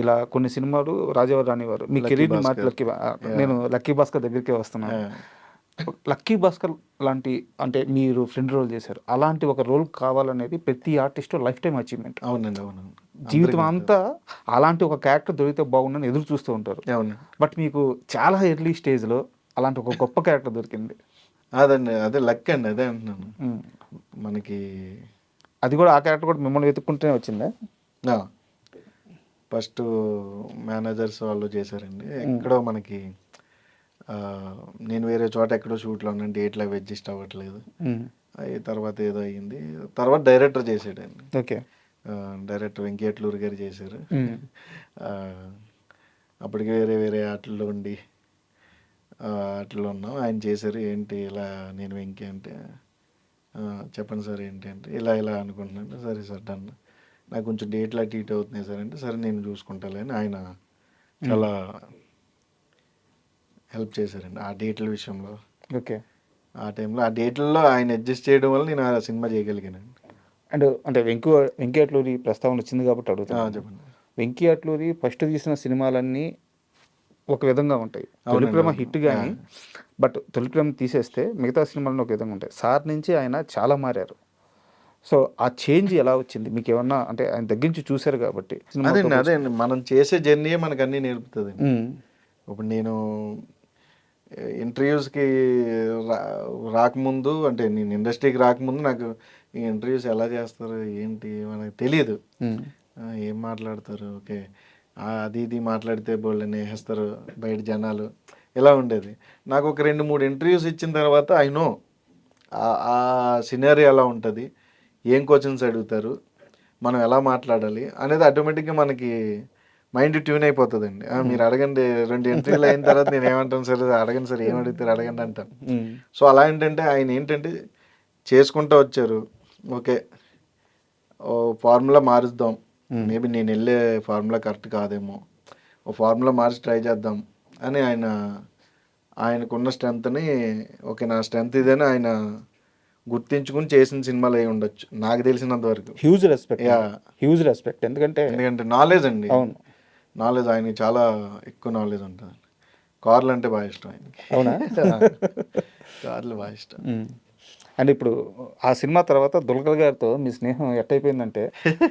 ఇలా కొన్ని సినిమాలు రాజావారు రానివారు మీ కెరీర్ని మార్చి నేను లక్కీ భాస్కర్ దగ్గరికే వస్తున్నాను. లక్కీ భాస్కర్ లాంటి అంటే మీరు ఫ్రెండ్ రోల్ చేశారు, అలాంటి ఒక రోల్ కావాలనేది ప్రతి ఆర్టిస్ట్ లైఫ్ టైం అచీవ్మెంట్. అవునండి. అవునండి. జీవితం అంతా అలాంటి ఒక క్యారెక్టర్ దొరికితే బాగుండని ఎదురు చూస్తూ ఉంటారు. అవును. బట్ మీకు చాలా ఎర్లీ స్టేజ్లో అలాంటి ఒక గొప్ప క్యారెక్టర్ దొరికింది. అదండి, అదే లక్ అండి. అదే అంటున్నాను. మనకి అది కూడా ఆ క్యారెక్టర్ కూడా మిమ్మల్ని వెతుక్కుంటూనే వచ్చిందా? ఫస్ట్ మేనేజర్స్ వాళ్ళు చేశారండి. ఎక్కడో మనకి నేను వేరే చోట ఎక్కడో షూట్లో ఉన్నాను, డేట్లో అడ్జస్ట్ అవ్వట్లేదు. తర్వాత ఏదో అయ్యింది, తర్వాత డైరెక్టర్ చేసాడండి. ఓకే. డైరెక్టర్ వెంకటేశ్వర గారు చేశారు. అప్పటికి వేరే వేరే ఆటల్లో ఉండి ఆటల్లో ఉన్నాం. ఆయన చేశారు. ఏంటి ఇలా నేను వెంకీ అంటే చెప్పండి సార్ ఏంటి అంటే ఇలా ఇలా అనుకుంటున్నాను. సరే సార్ డన్. నాకు కొంచెం డేట్లు అటు ఇటు అవుతున్నాయి సార్ అంటే, సరే నేను చూసుకుంటాలే అని ఆయన చాలా హెల్ప్ చేశారండి ఆ డేట్ల విషయంలో. ఓకే. ఆ టైంలో ఆ డేట్లలో ఆయన అడ్జస్ట్ చేయడం వల్ల నేను ఆ సినిమా చేయగలిగానండి. అండ్ అంటే వెంకీ అట్లూరి ప్రస్తావన వచ్చింది కాబట్టి అడుగుతాను. చెప్పండి. వెంకీ అట్లూరి ఫస్ట్ తీసిన సినిమాలన్నీ ఒక విధంగా ఉంటాయి. అవునండి, తొలిప్రేమ అవును. హిట్ కానీ, బట్ తొలిప్రేమ తీసేస్తే మిగతా సినిమాలను ఒక విధంగా ఉంటాయి. సార్ నుంచి ఆయన చాలా మారారు. సో ఆ చేంజ్ ఎలా వచ్చింది మీకు ఏమన్నా, అంటే ఆయన దగ్గర నుంచి చూశారు కాబట్టి అదే అండి, మనం చేసే జర్నీయే మనకు అన్నీ నేర్పుతుందండి. ఇప్పుడు నేను ఇంటర్వ్యూస్కి రాకముందు, అంటే నేను ఇండస్ట్రీకి రాకముందు నాకు ఈ ఇంటర్వ్యూస్ ఎలా చేస్తారు ఏంటి మనకు తెలియదు. ఏం మాట్లాడతారు, ఓకే అది ఇది మాట్లాడితే బోళ్ళని వేసేస్తారు బయట జనాలు, ఇలా ఉండేది. నాకు ఒక 2-3 ఇంటర్వ్యూస్ ఇచ్చిన తర్వాత ఐ నో ఆ సినారీ ఎలా ఉంటుంది, ఏం క్వశ్చన్స్ అడుగుతారు, మనం ఎలా మాట్లాడాలి అనేది ఆటోమేటిక్గా మనకి మైండ్ ట్యూన్ అయిపోతుందండి. మీరు అడగండి, 2 ఇంటర్వ్యూలు అయిన తర్వాత నేను ఏమంటాను సార్, అడగండి సార్, ఏం అడుగుతారు అడగండి అంటాను. సో అలా ఏంటంటే ఆయన ఏంటంటే చేసుకుంటూ వచ్చారు. ఓకే, ఓ ఫార్ములా మారుద్దాం, మేబీ నేను వెళ్ళే ఫార్ములా కరెక్ట్ కాదేమో, ఓ ఫార్ములా మార్చి ట్రై చేద్దాం అని ఆయనకున్న స్ట్రెంత్ని, ఓకే నా స్ట్రెంత్ ఇదని ఆయన గుర్తించుకుని చేసిన సినిమాలు అయి ఉండొచ్చు నాకు తెలిసినంత వరకు. హ్యూజ్ రెస్పెక్ట్ ఎందుకంటే నాలెడ్జ్ అండి. అవును, నాలెడ్జ్ ఆయనకి చాలా ఎక్కువ నాలెడ్జ్ ఉంటుంది. కార్లు అంటే బాగా ఇష్టం ఆయనకి. అవునా? కార్లు బాగా ఇష్టం. అండ్ ఇప్పుడు ఆ సినిమా తర్వాత దుల్కర్ గారితో మీ స్నేహం ఎట్టయిపోయిందంటే,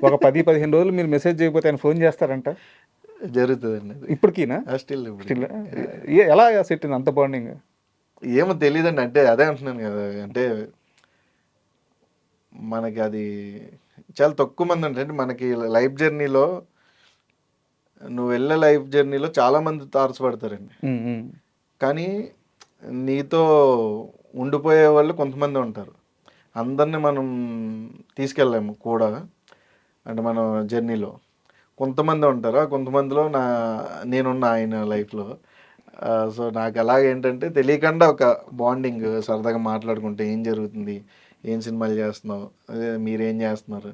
ఒక 10-15 రోజులు మీరు మెసేజ్ చేయకపోతే ఆయన ఫోన్ చేస్తారంట. జరుగుతుందండి అది ఇప్పటికీనా? స్టిల్ ఇప్పుడు Still? ఎలా సెట్ అంత బాండింగ్? ఏమో తెలియదండి, అంటే అదే అంటున్నాను కదా, అంటే మనకి అది చాలా తక్కువ మంది అంటే మనకి లైఫ్ జర్నీలో, నువ్వు వెళ్ళే లైఫ్ జర్నీలో చాలామంది తారసపడతారండి. కానీ నీతో ఉండిపోయే వాళ్ళు కొంతమంది ఉంటారు. అందరినీ మనం తీసుకెళ్ళాము కూడా, అంటే మన జర్నీలో కొంతమంది ఉంటారు. ఆ కొంతమందిలో నేనున్న ఆయన లైఫ్లో. సో నాకు అలాగేంటంటే తెలియకుండా ఒక బాండింగ్, సరదాగా మాట్లాడుకుంటే ఏం జరుగుతుంది, ఏం సినిమాలు చేస్తున్నావు, అదే మీరేం చేస్తున్నారు,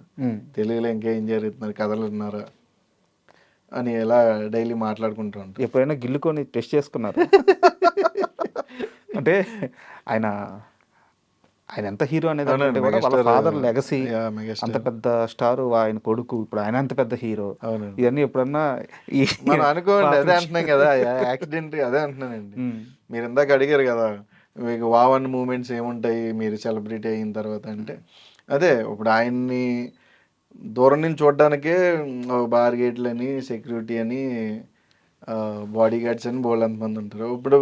తెలుగులో ఇంకేం జరుగుతున్నారు, కథలు విన్నారా అని ఎలా డైలీ మాట్లాడుకుంటూ ఉంటాం. ఎప్పుడైనా గిల్లుకొని టెస్ట్ చేసుకున్నారు? అంటే ఆయన ఎంత హీరో అనేది అంటే కూడా వాళ్ళ ఫాదర్ లెగసీ, అంత పెద్ద స్టార్, ఆయన కొడుకు, ఇప్పుడు ఆయన అంత పెద్ద హీరో, ఇవన్నీ ఎప్పుడన్నా మనం అనుకోండి. అదే అంటున్నాం కదా, యాక్సిడెంట్ అదే అంటున్నానండి. మీరు ఇందాక అడిగారు కదా, మీకు వావన్ మూమెంట్స్ ఏముంటాయి మీరు సెలబ్రిటీ అయిన తర్వాత అంటే, అదే ఇప్పుడు ఆయన్ని దూరం నుంచి చూడడానికే బార్గేట్లు అని, సెక్యూరిటీ అని, బాడీ గార్డ్స్ అని బోల్డ్ అంతమంది ఉంటారు. ఇప్పుడు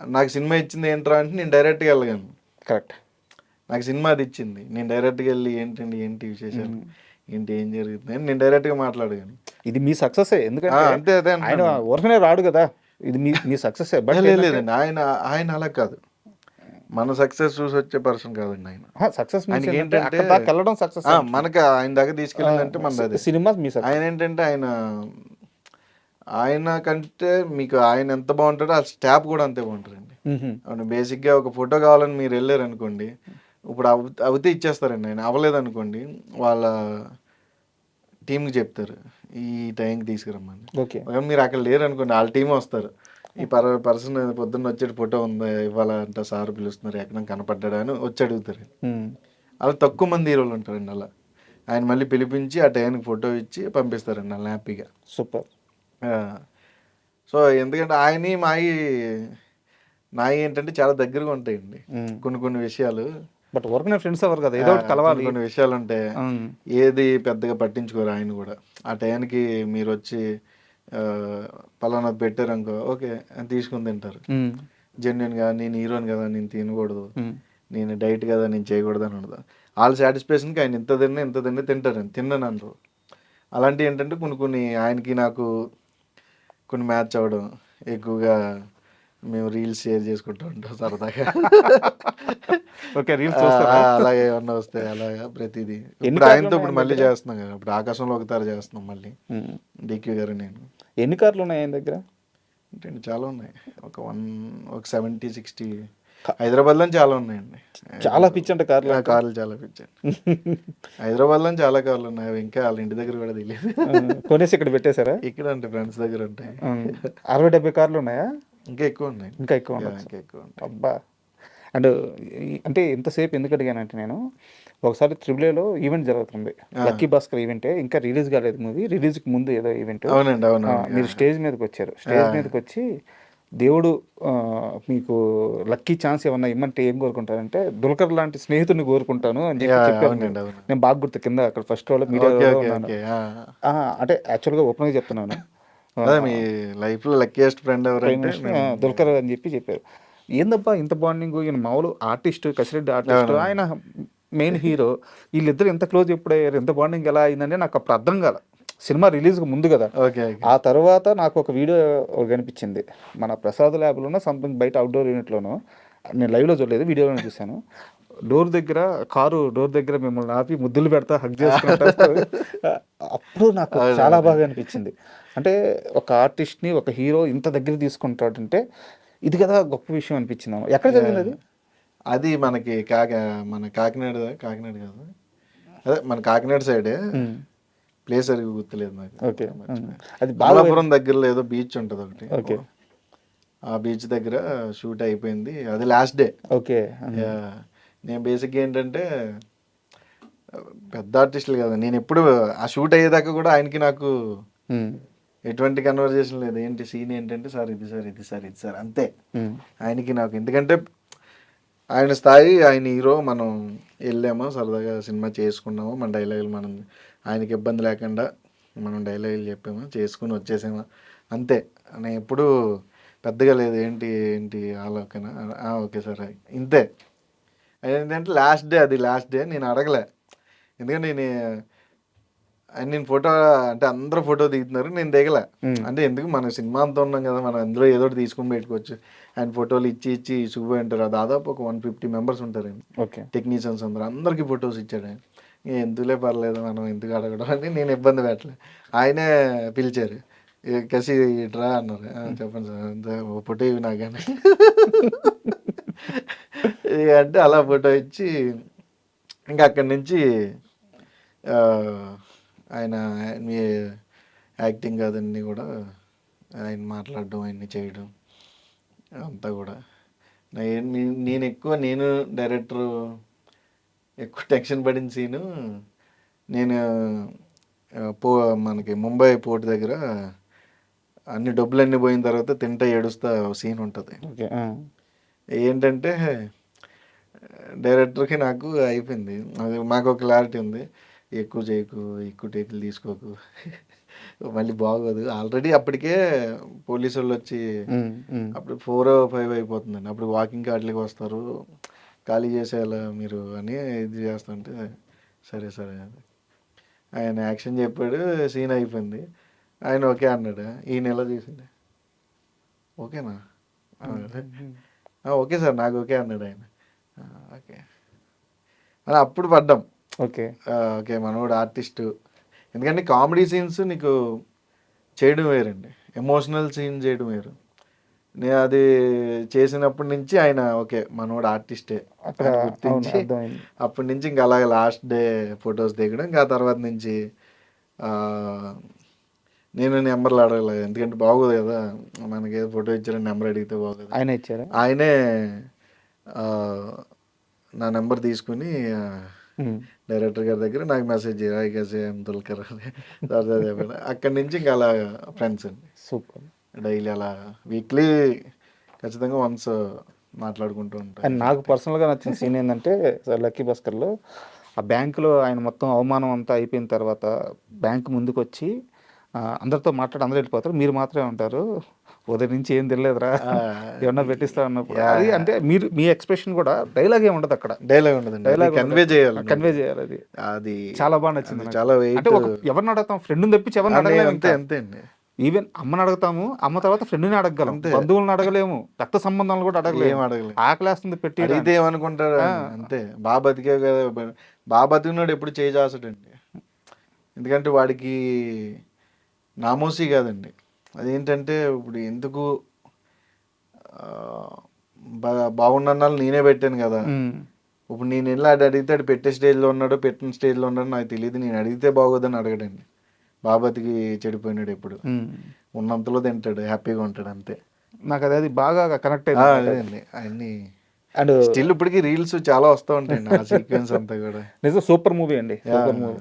నాకు సినిమా ఇచ్చింది ఏంట్రా అంటే నేను డైరెక్ట్గా వెళ్ళగాను. కరెక్ట్, నాకు సినిమా అది ఇచ్చింది, నేను డైరెక్ట్గా వెళ్ళి ఏంటండి ఏంటి విశేషాలు, ఏంటి ఏం జరుగుతుంది అని నేను డైరెక్ట్గా మాట్లాడగాను. ఇది మీ సక్సెస్, ఎందుకంటే అంతే అదే ఆయన ఊరకనే రాడు కదా, ఇది మీ సక్సెస్. బట్ లేదండి, ఆయన అలా కాదు, మన సక్సెస్ చూసి వచ్చే పర్సన్ కాదండి ఆయన. సక్సెస్ ఏంటంటే వెళ్ళడం సక్సెస్, మనకి ఆయన దగ్గర తీసుకెళ్ళిందంటే మన సినిమా మీ ఆయన ఏంటంటే ఆయన కంటే మీకు ఆయన ఎంత బాగుంటాడో ఆ స్టాఫ్ కూడా అంతే బాగుంటారండి. అవును, బేసిక్గా ఒక ఫోటో కావాలని మీరు వెళ్ళారు అనుకోండి, ఇప్పుడు అవుతే ఇచ్చేస్తారండి. ఆయన అవ్వలేదు అనుకోండి, వాళ్ళ టీంకి చెప్తారు ఈ టైంకి తీసుకురమ్మని. ఒకవేళ మీరు అక్కడ లేరు అనుకోండి, వాళ్ళ టీం వస్తారు, ఈ పర్సన్ పొద్దున్న వచ్చే ఫోటో ఉందా ఇవాళ అంటే సార్ పిలుస్తున్నారు ఎక్కడ కనపడ్డా అని వచ్చి అడుగుతారు. అలా తక్కువ మంది హీరోలు ఉంటారండి అలా. ఆయన మళ్ళీ పిలిపించి ఆ టైంకి ఫోటో ఇచ్చి పంపిస్తారండి అలా హ్యాపీగా. సూపర్. సో ఎందుకంటే ఆయన్ని నాయి ఏంటంటే చాలా దగ్గరగా ఉంటాయండి కొన్ని విషయాలు. బట్ వర్క్ ఫ్రెండ్స్ ఎవరు కదా, ఏదో ఒకటి కలవాలి. కొన్ని విషయాలు ఉంటాయి, ఏది పెద్దగా పట్టించుకోరు ఆయన కూడా. ఆ టైంకి మీరు వచ్చి పలానా పెట్టారు అనుకో, ఓకే తీసుకుని తింటారు జెన్యున్గా. నేను హీరోని కదా, నేను తినకూడదు, నేను డైట్ కదా, నేను చేయకూడదు అని ఉండదు. వాళ్ళ సాటిస్ఫాక్షన్కి ఆయన ఇంత తిన్నా తింటారండి, తిన్నాను అనరు. అలాంటివి ఏంటంటే కొన్ని ఆయనకి నాకు కొన్ని మ్యాచ్ అవ్వడం, ఎక్కువగా మేము రీల్స్ షేర్ చేసుకుంటూ ఉంటాం సరదాగా. ఓకే, రీల్స్ అలాగే ఏమన్నా వస్తాయి, అలాగా ప్రతిదీ. ఇప్పుడు ఆయనతో ఇప్పుడు మళ్ళీ చేస్తున్నాం కదా, ఇప్పుడు ఆకాశంలో ఒకసారి చేస్తున్నాం మళ్ళీ, డిక్యూ గారు నేను. ఎన్ని కార్లు ఉన్నాయి ఆయన దగ్గర? అంటే చాలా ఉన్నాయి, ఒక 70-60 హైదరాబాద్లో చాలా ఉన్నాయండి. చాలా పిచ్చి అంటే కార్లు ఆ, కార్లు చాలా పిచ్చండి. హైదరాబాద్లో చాలా కార్లు ఉన్నాయి. అవి ఇంకా వాళ్ళ ఇంటి దగ్గర కూడా తెలియదు. కొనేసి ఇక్కడ పెట్టేశారా? ఇక్కడ అంటే ఫ్రెండ్స్ దగ్గర ఉంటాయి. 60-70 కార్లు ఉన్నాయా? ఇంకా ఎక్కువ ఉన్నాయి. ఇంకా ఎక్కువ యా, ఉండొచ్చు. ఇంకా ఎక్కువ ఉంటాయి. అబ్బా! అండ్ అంటే ఇంతసేపు ఎందుకు అడిగానంటే నేను ఒకసారి త్రిబుల్ ఈవెంట్ జరుగుతుంది, లక్కీ భాస్కర్ ఈవెంటే, ఇంకా రిలీజ్ కాలేదు మూవీ, రిలీజ్కి ముందు ఏదో ఈవెంట్. అవునండి, అవును. మీరు స్టేజ్ మీదకి వచ్చారు. స్టేజ్ మీదకి వచ్చి దేవుడు మీకు లక్కీ ఛాన్స్ ఏమన్నా ఇమ్మంటే ఏం కోరుకుంటారంటే దుల్కర్ లాంటి స్నేహితుడిని కోరుకుంటాను అని చెప్పి చెప్పారు. అవునండి, అవును. నేను బాగా గుర్తు, కింద అక్కడ ఫస్ట్ రోలో మీడియా ఓకే, ఓకే, ఉన్నాను. ఓకే. అంటే యాక్చువల్గా ఓపెన్గా చెప్తున్నాను, అదే మీ లైఫ్లో లక్కీయెస్ట్ ఫ్రెండ్ ఎవరంటే దుల్కర్ అని చెప్పి చెప్పారు. ఏందబ్బా ఇంత బాండింగ్, ఈయన మామూలు ఆర్టిస్ట్, కసిరెడ్డి ఆర్టిస్ట్, ఆయన మెయిన్ హీరో, వీళ్ళిద్దరు ఎంత క్లోజ్ ఎప్పుడయ్యారు, ఎంత బాండింగ్ ఎలా అయిందంటే నాకు అప్పుడు అర్థం కాల. సినిమా రిలీజ్కి ముందు కదా. Okay, okay. ఆ తర్వాత నాకు ఒక వీడియో కనిపించింది, మన ప్రసాద్ ల్యాబ్లోనో సంథింగ్ బయట అవుట్డోర్ యూనిట్లోనో, నేను లైవ్లో చూడలేదు, వీడియోలో చూశాను. కారు డోర్ దగ్గర మిమ్మల్ని ఆపి ముద్దులు పెడతా, హగ్ చేసుకుంటారు. అప్పుడు నాకు చాలా బాగా అనిపించింది. అంటే ఒక ఆర్టిస్ట్ని, ఒక హీరో ఇంత దగ్గర తీసుకుంటాడంటే ఇది కదా గొప్ప విషయం అనిపించింది. ఎక్కడ జరిగింది అది? అది మనకి మన కాకినాడ కాదు, అదే మన కాకినాడ సైడే, ప్లేస్ సరిగ్గా గుర్తులేదు నాకు. ఓకే, అది బాలాపురం దగ్గరలో ఏదో బీచ్ ఉంటుంది ఒకటి. ఓకే, ఆ బీచ్ దగ్గర షూట్ అయిపోయింది. అది లాస్ట్ డే. ఓకే. నేను బేసిక్గా ఏంటంటే పెద్ద ఆర్టిస్టులు కదా, నేను ఎప్పుడు ఆ షూట్ అయ్యేదాకా కూడా ఆయనకి నాకు ఎటువంటి కన్వర్జేషన్ లేదు. ఏంటి సీన్ ఏంటంటే, సార్ ఇది సార్, ఇది సార్, ఇది సార్, అంతే. ఆయనకి నాకు, ఎందుకంటే ఆయన స్థాయి, ఆయన హీరో, మనం వెళ్ళామో సరదాగా సినిమా చేసుకున్నామో, మన డైలాగులు మనం ఆయనకి ఇబ్బంది లేకుండా మనం డైలాగులు చెప్పామో, చేసుకుని వచ్చేసామా, అంతే. నేను ఎప్పుడు పెద్దగా లేదు, ఏంటి ఏంటి ఆలోకనా, ఓకే సార్, ఇంతే. ఏంటంటే లాస్ట్ డే, అది లాస్ట్ డే, నేను అడగలే. ఎందుకంటే నేను ఫోటో అంటే అందరూ ఫోటో దిగుతున్నారు, నేను దిగలే. అంటే ఎందుకు, మన సినిమా అంతా ఉన్నాం కదా, మనం అందులో ఏదో ఒకటి తీసుకుని పెట్టుకోవచ్చు. ఆయన ఫోటోలు ఇచ్చి చూపోయి ఉంటారు. దాదాపు ఒక 150 మెంబర్స్ ఉంటారండి, టెక్నీషియన్స్ అందరికీ ఫొటోస్ ఇచ్చాడు ఆయన. ఎందుకులే పర్లేదు, మనం ఎందుకు అడగడం అని నేను ఇబ్బంది పెట్టలే. ఆయనే పిలిచారు, కసి ఇట్రా అన్నారు. చెప్పండి సార్, అంతే, ఓ ఫోటో ఇవి నాకని. అంటే అలా ఫోటో ఇచ్చి ఇంకా అక్కడి నుంచి ఆయన మీ యాక్టింగ్ అదన్నీ కూడా ఆయన మాట్లాడడం, ఆయన్ని చేయడం అంతా కూడా నేను డైరెక్టర్ ఎక్కువ టెన్షన్ పడిన సీను, నేను మనకి ముంబై పోర్ట్ దగ్గర అన్ని డబ్బులన్నీ పోయిన తర్వాత తింటా ఏడుస్తా సీన్ ఉంటుంది. ఏంటంటే డైరెక్టర్కి నాకు అయిపోయింది, అది మాకు ఒక క్లారిటీ ఉంది, ఎక్కువ చేయకు, ఎక్కువ టేకులు తీసుకోకు, మళ్ళీ బాగోదు. ఆల్రెడీ అప్పటికే పోలీసు వాళ్ళు వచ్చి అప్పుడు 4 or 5 అయిపోతుందండి. అప్పుడు వాకింగ్ వాటికి వస్తారు, ఖాళీ చేసేయాలా మీరు అని ఇది చేస్తుంటే, సరే సరే ఆయన యాక్షన్ చెప్పాడు, సీన్ అయిపోయింది. ఆయన ఓకే అన్నాడు. ఈయన ఎలా చేసిండు, ఓకేనా, ఓకే సార్, నాకు ఓకే అన్నాడు ఆయన. ఓకే అని అప్పుడు పడ్డాం. ఓకే, ఓకే, మనోడు ఆర్టిస్టు. ఎందుకంటే కామెడీ సీన్స్ నీకు చేయడం వేరండి, ఎమోషనల్ సీన్ చేయడం వేరు. నేను అది చేసినప్పటి నుంచి ఆయన ఓకే, మనోడు ఆర్టిస్టే గుర్తించి అప్పటి నుంచి ఇంకా అలాగే లాస్ట్ డే ఫొటోస్ దిగడం. ఇంకా తర్వాత నుంచి నేను నెంబర్లు అడగలేదు, ఎందుకంటే బాగోదు కదా, మనకి ఏదో ఫోటో ఇచ్చారని నెంబర్ అడిగితే బాగోదు. ఆయన ఇచ్చారా? ఆయనే నా నెంబర్ తీసుకుని డైరెక్టర్ గారి దగ్గర నాకు మెసేజ్ దుల్కర్ చెప్పాడు. అక్కడి నుంచి ఇంకా అలా ఫ్రెండ్స్ అండి. సూపర్. డైలీ అలా వీక్లీ ఖచ్చితంగా వన్స్ మాట్లాడుకుంటూ ఉంటాం. అండ్ నాకు పర్సనల్గా నచ్చిన సీన్ ఏంటంటే లక్కీ భాస్కర్లో ఆ బ్యాంకులో ఆయన మొత్తం అవమానం అంతా అయిపోయిన తర్వాత బ్యాంక్ ముందుకు వచ్చి అందరితో మాట్లాడి అందరూ వెళ్ళిపోతారు, మీరు మాత్రమే ఉంటారు, ఉదయం నుంచి ఏం తెలియదురా, ఏమన్నా పెట్టిస్తా అన్నప్పుడు అది అంటే మీరు మీ ఎక్స్ప్రెషన్ కూడా డైలాగ్ ఏమి ఉండదు అక్కడ, డైలాగ్ ఉండదు, డైలాగ్ కన్వే చేయాలి. అది చాలా బాగా నచ్చింది. చాలా అంటే ఎవరిని అడగతాం, ఫ్రెండ్ని తెప్పించి ఎవరిని అడగలేము. అంతే అంతే అండి. ఈవెన్ అమ్మని అడగతాము, అమ్మ తర్వాత ఫ్రెండ్ని అడగలం, బంధువులను అడగలేము, రక్త సంబంధాలను కూడా అడగలేము. ఆకలేస్తుంది పెట్టి అడిగితే ఏమనుకుంటారు, అంతే. బాగా బతికే కదా, బాగా బతికినాడు ఎప్పుడు చేసాడండి. ఎందుకంటే వాడికి నామోసి కాదండి. అదేంటంటే ఇప్పుడు ఎందుకు బాగున్నాళ్ళు నేనే పెట్టాను కదా. ఇప్పుడు నేను వెళ్ళి ఆడు అడిగితే ఆడు పెట్టే స్టేజ్లో ఉన్నాడు, పెట్టిన స్టేజ్లో ఉన్నాడు నాకు తెలియదు. నేను అడిగితే బాగోదని అడగడండి. బాబతికి చెడిపోయినాడు ఎప్పుడు. ఉన్నంతలో తింటాడు, హ్యాపీగా ఉంటాడు అంతే. నాకు అది బాగా కనెక్ట్ అదే అండి అన్ని. అండ్ స్టిల్ ఇప్పటికి రీల్స్ చాలా వస్తూ ఉంటాయండి ఆ సీక్వెన్స్ అంతా కూడా. నిజం సూపర్ మూవీ అండి, సూపర్ మూవీ.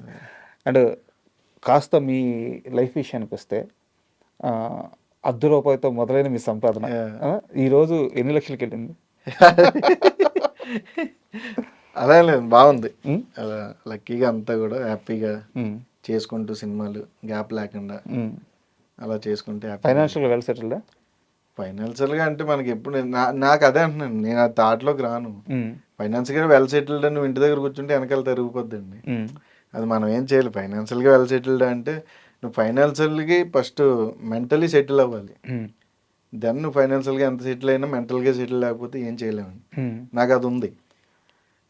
అండ్ కాస్త మీ లైఫ్ విషయానికి వస్తే ₹10 మొదలైన మీ సంపాదన ఈరోజు ఎన్ని లక్షలకి వెళ్ళింది? అలా లేదు, బాగుంది. అలా లక్కీగా అంతా కూడా హ్యాపీగా చేసుకుంటూ సినిమాలు గ్యాప్ లేకుండా అలా చేసుకుంటే ఫైనాన్షియల్గా వెల్ సెటిల్డా? ఫైనాన్షియల్గా అంటే మనకి ఎప్పుడు నాకు అదే అంటున్నాను, నేను ఆ థాట్లోకి రాను. ఫైనాన్షియల్గా వెల్ సెటిల్డ్ అని ఇంటి దగ్గర కూర్చుంటే వెనకాల తిరిగిపోద్దండి. అది మనం ఏం చేయాలి. ఫైనాన్షియల్గా వెల్ సెటిల్డ్ అంటే నువ్వు ఫైనాన్షియల్కి ఫస్ట్ మెంటలీ సెటిల్ అవ్వాలి. దెన్ నువ్వు ఫైనాన్షియల్గా ఎంత సెటిల్ అయినా మెంటల్గా సెటిల్ లేకపోతే ఏం చేయలేము. నాకు అది ఉంది.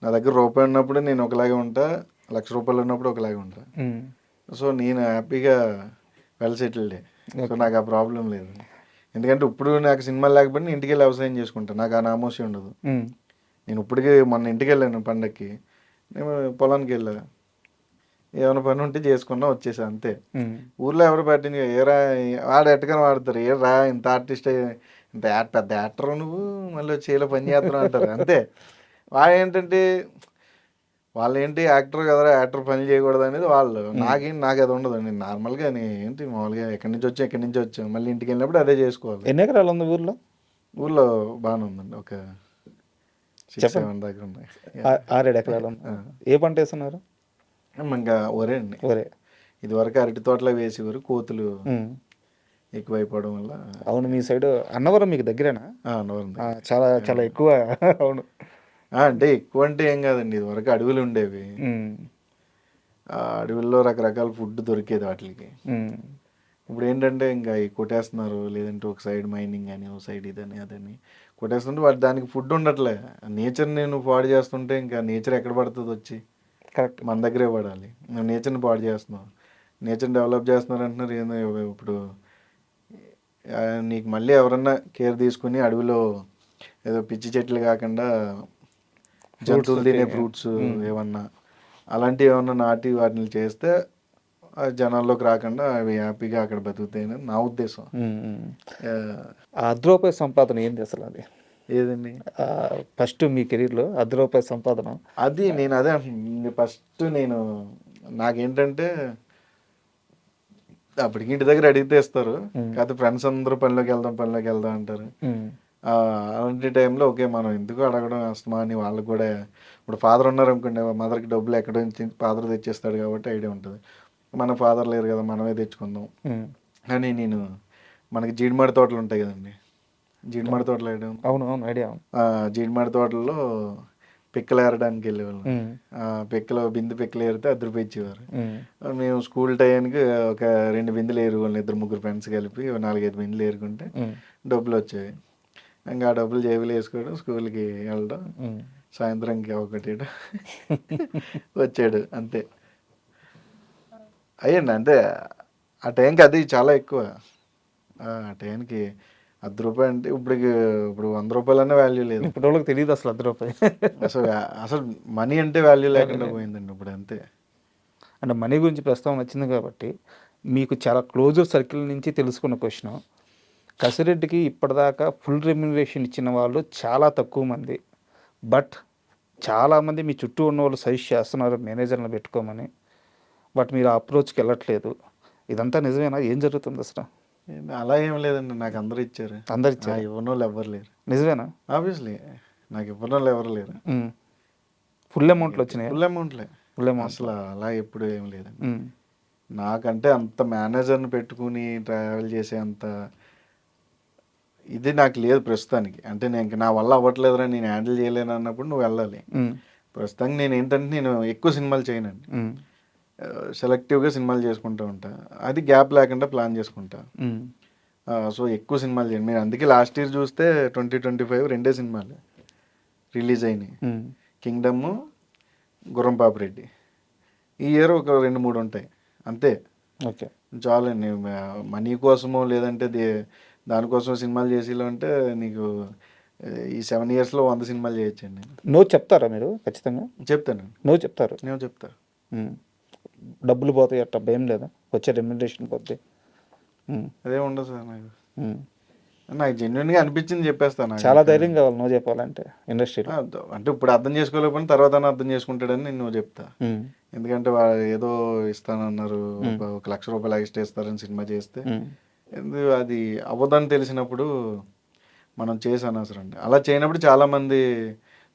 నా దగ్గర రూపాయి ఉన్నప్పుడు నేను ఒకలాగే ఉంటా, ₹1,00,000 ఉన్నప్పుడు ఒకలాగే ఉంటా. సో నేను హ్యాపీగా వెల్ సెటిల్డే. సో నాకు ఆ ప్రాబ్లం లేదు. ఎందుకంటే ఇప్పుడు నాకు సినిమాలు లేకపోతే నేను ఇంటికి వెళ్ళి వ్యవసాయం చేసుకుంటాను. నాకు ఆ నామోషి ఉండదు. నేను ఇప్పటికీ మొన్న ఇంటికి వెళ్ళాను పండక్కి, నేను పొలానికి వెళ్ళా, ఏమైనా పని ఉంటే చేసుకున్నా వచ్చేసా అంతే. ఊర్లో ఎవరు పట్టింది ఏరా వాడు ఎట్టకని వాడతారు, ఏరా ఇంత ఆర్టిస్ట్ ఇంత పెద్ద యాక్టర్ నువ్వు మళ్ళీ చేలో పని చేస్తున్నావు అంటారు అంతే. వాళ్ళు ఏంటంటే వాళ్ళు ఏంటి యాక్టర్ కదరా, యాక్టర్ పని చేయకూడదు అనేది వాళ్ళు. నాకు అది ఉండదు. నేను నార్మల్గా ఏంటి మామూలుగా ఎక్కడి నుంచి వచ్చాం మళ్ళీ ఇంటికి వెళ్ళినప్పుడు అదే చేసుకోవాలి. ఎన్ని ఎకరాలు ఉంది ఊర్లో? ఊర్లో బాగానే ఉందండి, ఒక 6-7 దగ్గర ఉన్నాయి. 6-7 ఎకరాలు. ఏ పంట వేస్తున్నారు? ఇంకా ఒరే అండి. ఒరే. ఇదివరకు అరటి తోటలో వేసేవారు, కోతులు ఎక్కువైపోవడం వల్ల. అవును, మీ సైడ్ అన్నవరం మీకు దగ్గరేనా? అన్నవరం చాలా చాలా ఎక్కువ. అవును, అంటే ఎక్కువ అంటే ఏం కాదండి, ఇదివరకు అడవులు ఉండేవి. ఆ అడవుల్లో రకరకాల ఫుడ్ దొరికేది వాటికి. ఇప్పుడు ఏంటంటే ఇంకా కొట్టేస్తున్నారు, లేదంటే ఒక సైడ్ మైనింగ్ అని, ఒక సైడ్ ఇదని అదని కొట్టేస్తుంటే వాటి దానికి ఫుడ్ ఉండట్లే. నేచర్ నేను పాడు చేస్తుంటే ఇంకా నేచర్ ఎక్కడ పడుతుంది వచ్చి? కరెక్ట్, మన దగ్గరే పడాలి. నువ్వు నేచర్ని పాడు చేస్తున్నావు, నేచర్ని డెవలప్ చేస్తున్నారు అంటున్నారు. ఏందో ఇప్పుడు నీకు మళ్ళీ ఎవరన్నా కేర్ తీసుకుని అడవిలో ఏదో పిచ్చి చెట్లు కాకుండా జంతువులు తినే ఫ్రూట్స్ ఏమన్నా అలాంటివి ఏమన్నా నాటి వాటిని చేస్తే జనాల్లోకి రాకుండా అవి హ్యాపీగా అక్కడ బతుకుతాయని నా ఉద్దేశం. ₹10 సంపాదన ఏంది అసలు? అది ఏదండి ఫస్ట్ మీ కెరీర్లో ₹10 సంపాదన? అది నేను అదే ఫస్ట్ నాకేంటంటే అప్పటికి ఇంటి దగ్గర అడిగితే ఇస్తారు, కాకపోతే ఫ్రెండ్స్ అందరూ పనిలోకి వెళ్దాం అంటారు. అలాంటి టైంలో ఓకే మనం ఎందుకు అడగడం అస్తమా అని వాళ్ళకి కూడా. ఇప్పుడు ఫాదర్ ఉన్నారు అనుకోండి, మదర్కి డబ్బులు ఎక్కడ నుంచి ఫాదర్ తెచ్చేస్తాడు కాబట్టి ఐడియా ఉంటుంది. మన ఫాదర్ లేరు కదా, మనమే తెచ్చుకుందాం అని మనకి జీడిమాడి తోటలు ఉంటాయి కదండి, జీడిమాడి తోటలు వేయడం. అవును అవును, ఐడియా. జీడిమాడి తోటల్లో పిక్కలు ఏరడానికి వెళ్ళేవాళ్ళం. బిందె పిక్కలు ఏరితే ₹10 ఇచ్చేవారు. మేము స్కూల్ టైంకి ఒక 2 బిందెలు ఏరుకోవాలి, 2-3 ఫ్రెండ్స్ కలిపి 4-5 బిందెలు ఏరుకుంటే డబ్బులు వచ్చేవి. ఇంకా ఆ డబ్బులు జేబులు వేసుకోవడం, స్కూల్కి వెళ్ళడం, సాయంత్రంకి ఒకటి వచ్చాడు అంతే అయ్యండి. అంతే ఆ టైంకి అది చాలా ఎక్కువ. ఆ టైంకి ₹10 అంటే ఇప్పుడు ₹100 అనే వాల్యూ లేదు. ఇప్పుడు వాళ్ళకి తెలియదు అసలు ₹10. అసలు మనీ అంటే వాల్యూ లేకుండా పోయిందండి ఇప్పుడు అంతే. అంటే మనీ గురించి ప్రస్తావన వచ్చింది కాబట్టి మీకు చాలా క్లోజర్ సర్కిల్ నుంచి తెలుసుకున్న క్వశ్చన్, కసిరెడ్డికి ఇప్పటిదాకా ఫుల్ రెమ్యునరేషన్ ఇచ్చిన వాళ్ళు చాలా తక్కువ మంది, బట్ చాలామంది మీ చుట్టూ ఉన్న వాళ్ళు సజెస్ట్ చేస్తున్నారు మేనేజర్లను పెట్టుకోమని, బట్ మీరు ఆ అప్రోచ్కి వెళ్ళట్లేదు. ఇదంతా నిజమేనా? ఏం జరుగుతుంది అసలు? అలా ఏం లేదండి, నాకు అందరూ ఇచ్చారు. అందరు ఇచ్చారు? ఇవ్వని వాళ్ళు ఎవరు లేరు. నిజమేనా? ఆబ్వియస్లీ నాకు ఇవ్వని వాళ్ళు ఎవరు లేరు. ఫుల్ అమౌంట్లు వచ్చినాయి? ఫుల్ అమౌంట్లే అసలు అలా ఎప్పుడు ఏం లేదండి. నాకంటే అంత మేనేజర్ని పెట్టుకుని ట్రావెల్ చేసే అంత ఇది నాకు లేదు ప్రస్తుతానికి. అంటే నా వల్ల అవ్వట్లేదురా, నేను హ్యాండిల్ చేయలేను అన్నప్పుడు నువ్వు వెళ్ళాలి. ప్రస్తుతానికి నేను ఎక్కువ సినిమాలు చేయనండి, సెలెక్టివ్గా సినిమాలు చేసుకుంటూ ఉంటా. అది గ్యాప్ లేకుండా ప్లాన్ చేసుకుంటా. సో ఎక్కువ సినిమాలు చేయండి మీరు. అందుకే లాస్ట్ ఇయర్ చూస్తే 2025 2 సినిమాలు రిలీజ్ అయినాయి, కింగ్డమ్, గుర్రం పాపిరెడ్డి. ఈ ఇయర్ ఒక 2-3 ఉంటాయి అంతే. ఓకే, చాలండి. మనీ కోసమో లేదంటే దానికోసం సినిమాలు చేసేలా అంటే నీకు ఈ 7 ఇయర్స్లో 100 సినిమాలు చేయొచ్చండి. నో చెప్తారా మీరు ఖచ్చితంగా? చెప్తానండి, నో చెప్తారు. నేను చెప్తా. ఉమ్. డబ్బులు పోతాయి అట్లా భయం లేదా? వచ్చే రెమ్యునరేషన్ పోతే? అదే ఉండదు సార్ నాకు జెన్యున్గా అనిపించింది చెప్పేస్తాను. చాలా ధైర్యం కావాలి నో చెప్పాలంటే ఇండస్ట్రీలో. అంటే ఇప్పుడు అర్థం చేసుకోలేకపోయినా తర్వాత అర్థం చేసుకుంటాడని నేను చెప్తా. ఎందుకంటే వాళ్ళు ఏదో ఇస్తానన్నారు, ఒక ₹1,00,000 ఎక్స్ట్రా ఇస్తారని సినిమా చేస్తే అది అవ్వదని తెలిసినప్పుడు మనం చేసి అనవసరం అండి. అలా చేయనప్పుడు చాలామంది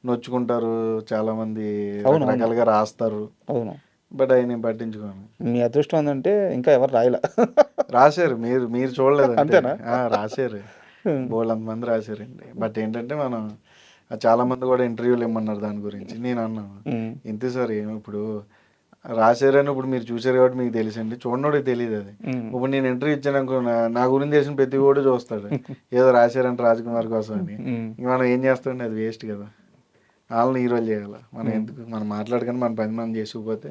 నొచ్చుకుంటారు, చాలామంది రకరకాలుగా రాస్తారు. అవును, బట్ అవి నేను పట్టించుకోను. మీ అదృష్టం ఏంటంటే ఇంకా ఎవరు రాయలా. రాశారు, మీరు చూడలేదు అంతేనా? రాశారు, బోల్డ్ మంది రాశారండి. బట్ ఏంటంటే మనం చాలా మంది కూడా ఇంటర్వ్యూలు ఇమ్మన్నారు దాని గురించి. నేను అన్నాను ఇంతే సార్, ఇప్పుడు రాశారని ఇప్పుడు మీరు చూసారు కాబట్టి మీకు తెలుసండి, చూడనోడికి తెలియదు అది. ఇప్పుడు నేను ఇంటర్వ్యూ ఇచ్చాను అనుకో, నా గురించి తెలిసిన ప్రతి కూడా చూస్తాడు, ఏదో రాశారంటే రాజ్కుమార్ కోసం అని. ఇంక మనం ఏం చేస్తామండి, అది వేస్ట్ కదా. వాళ్ళని హీరోలు చేయాలి, మనం ఎందుకు? మనం మాట్లాడుకొని మన 10 మంది చేసుకుపోతే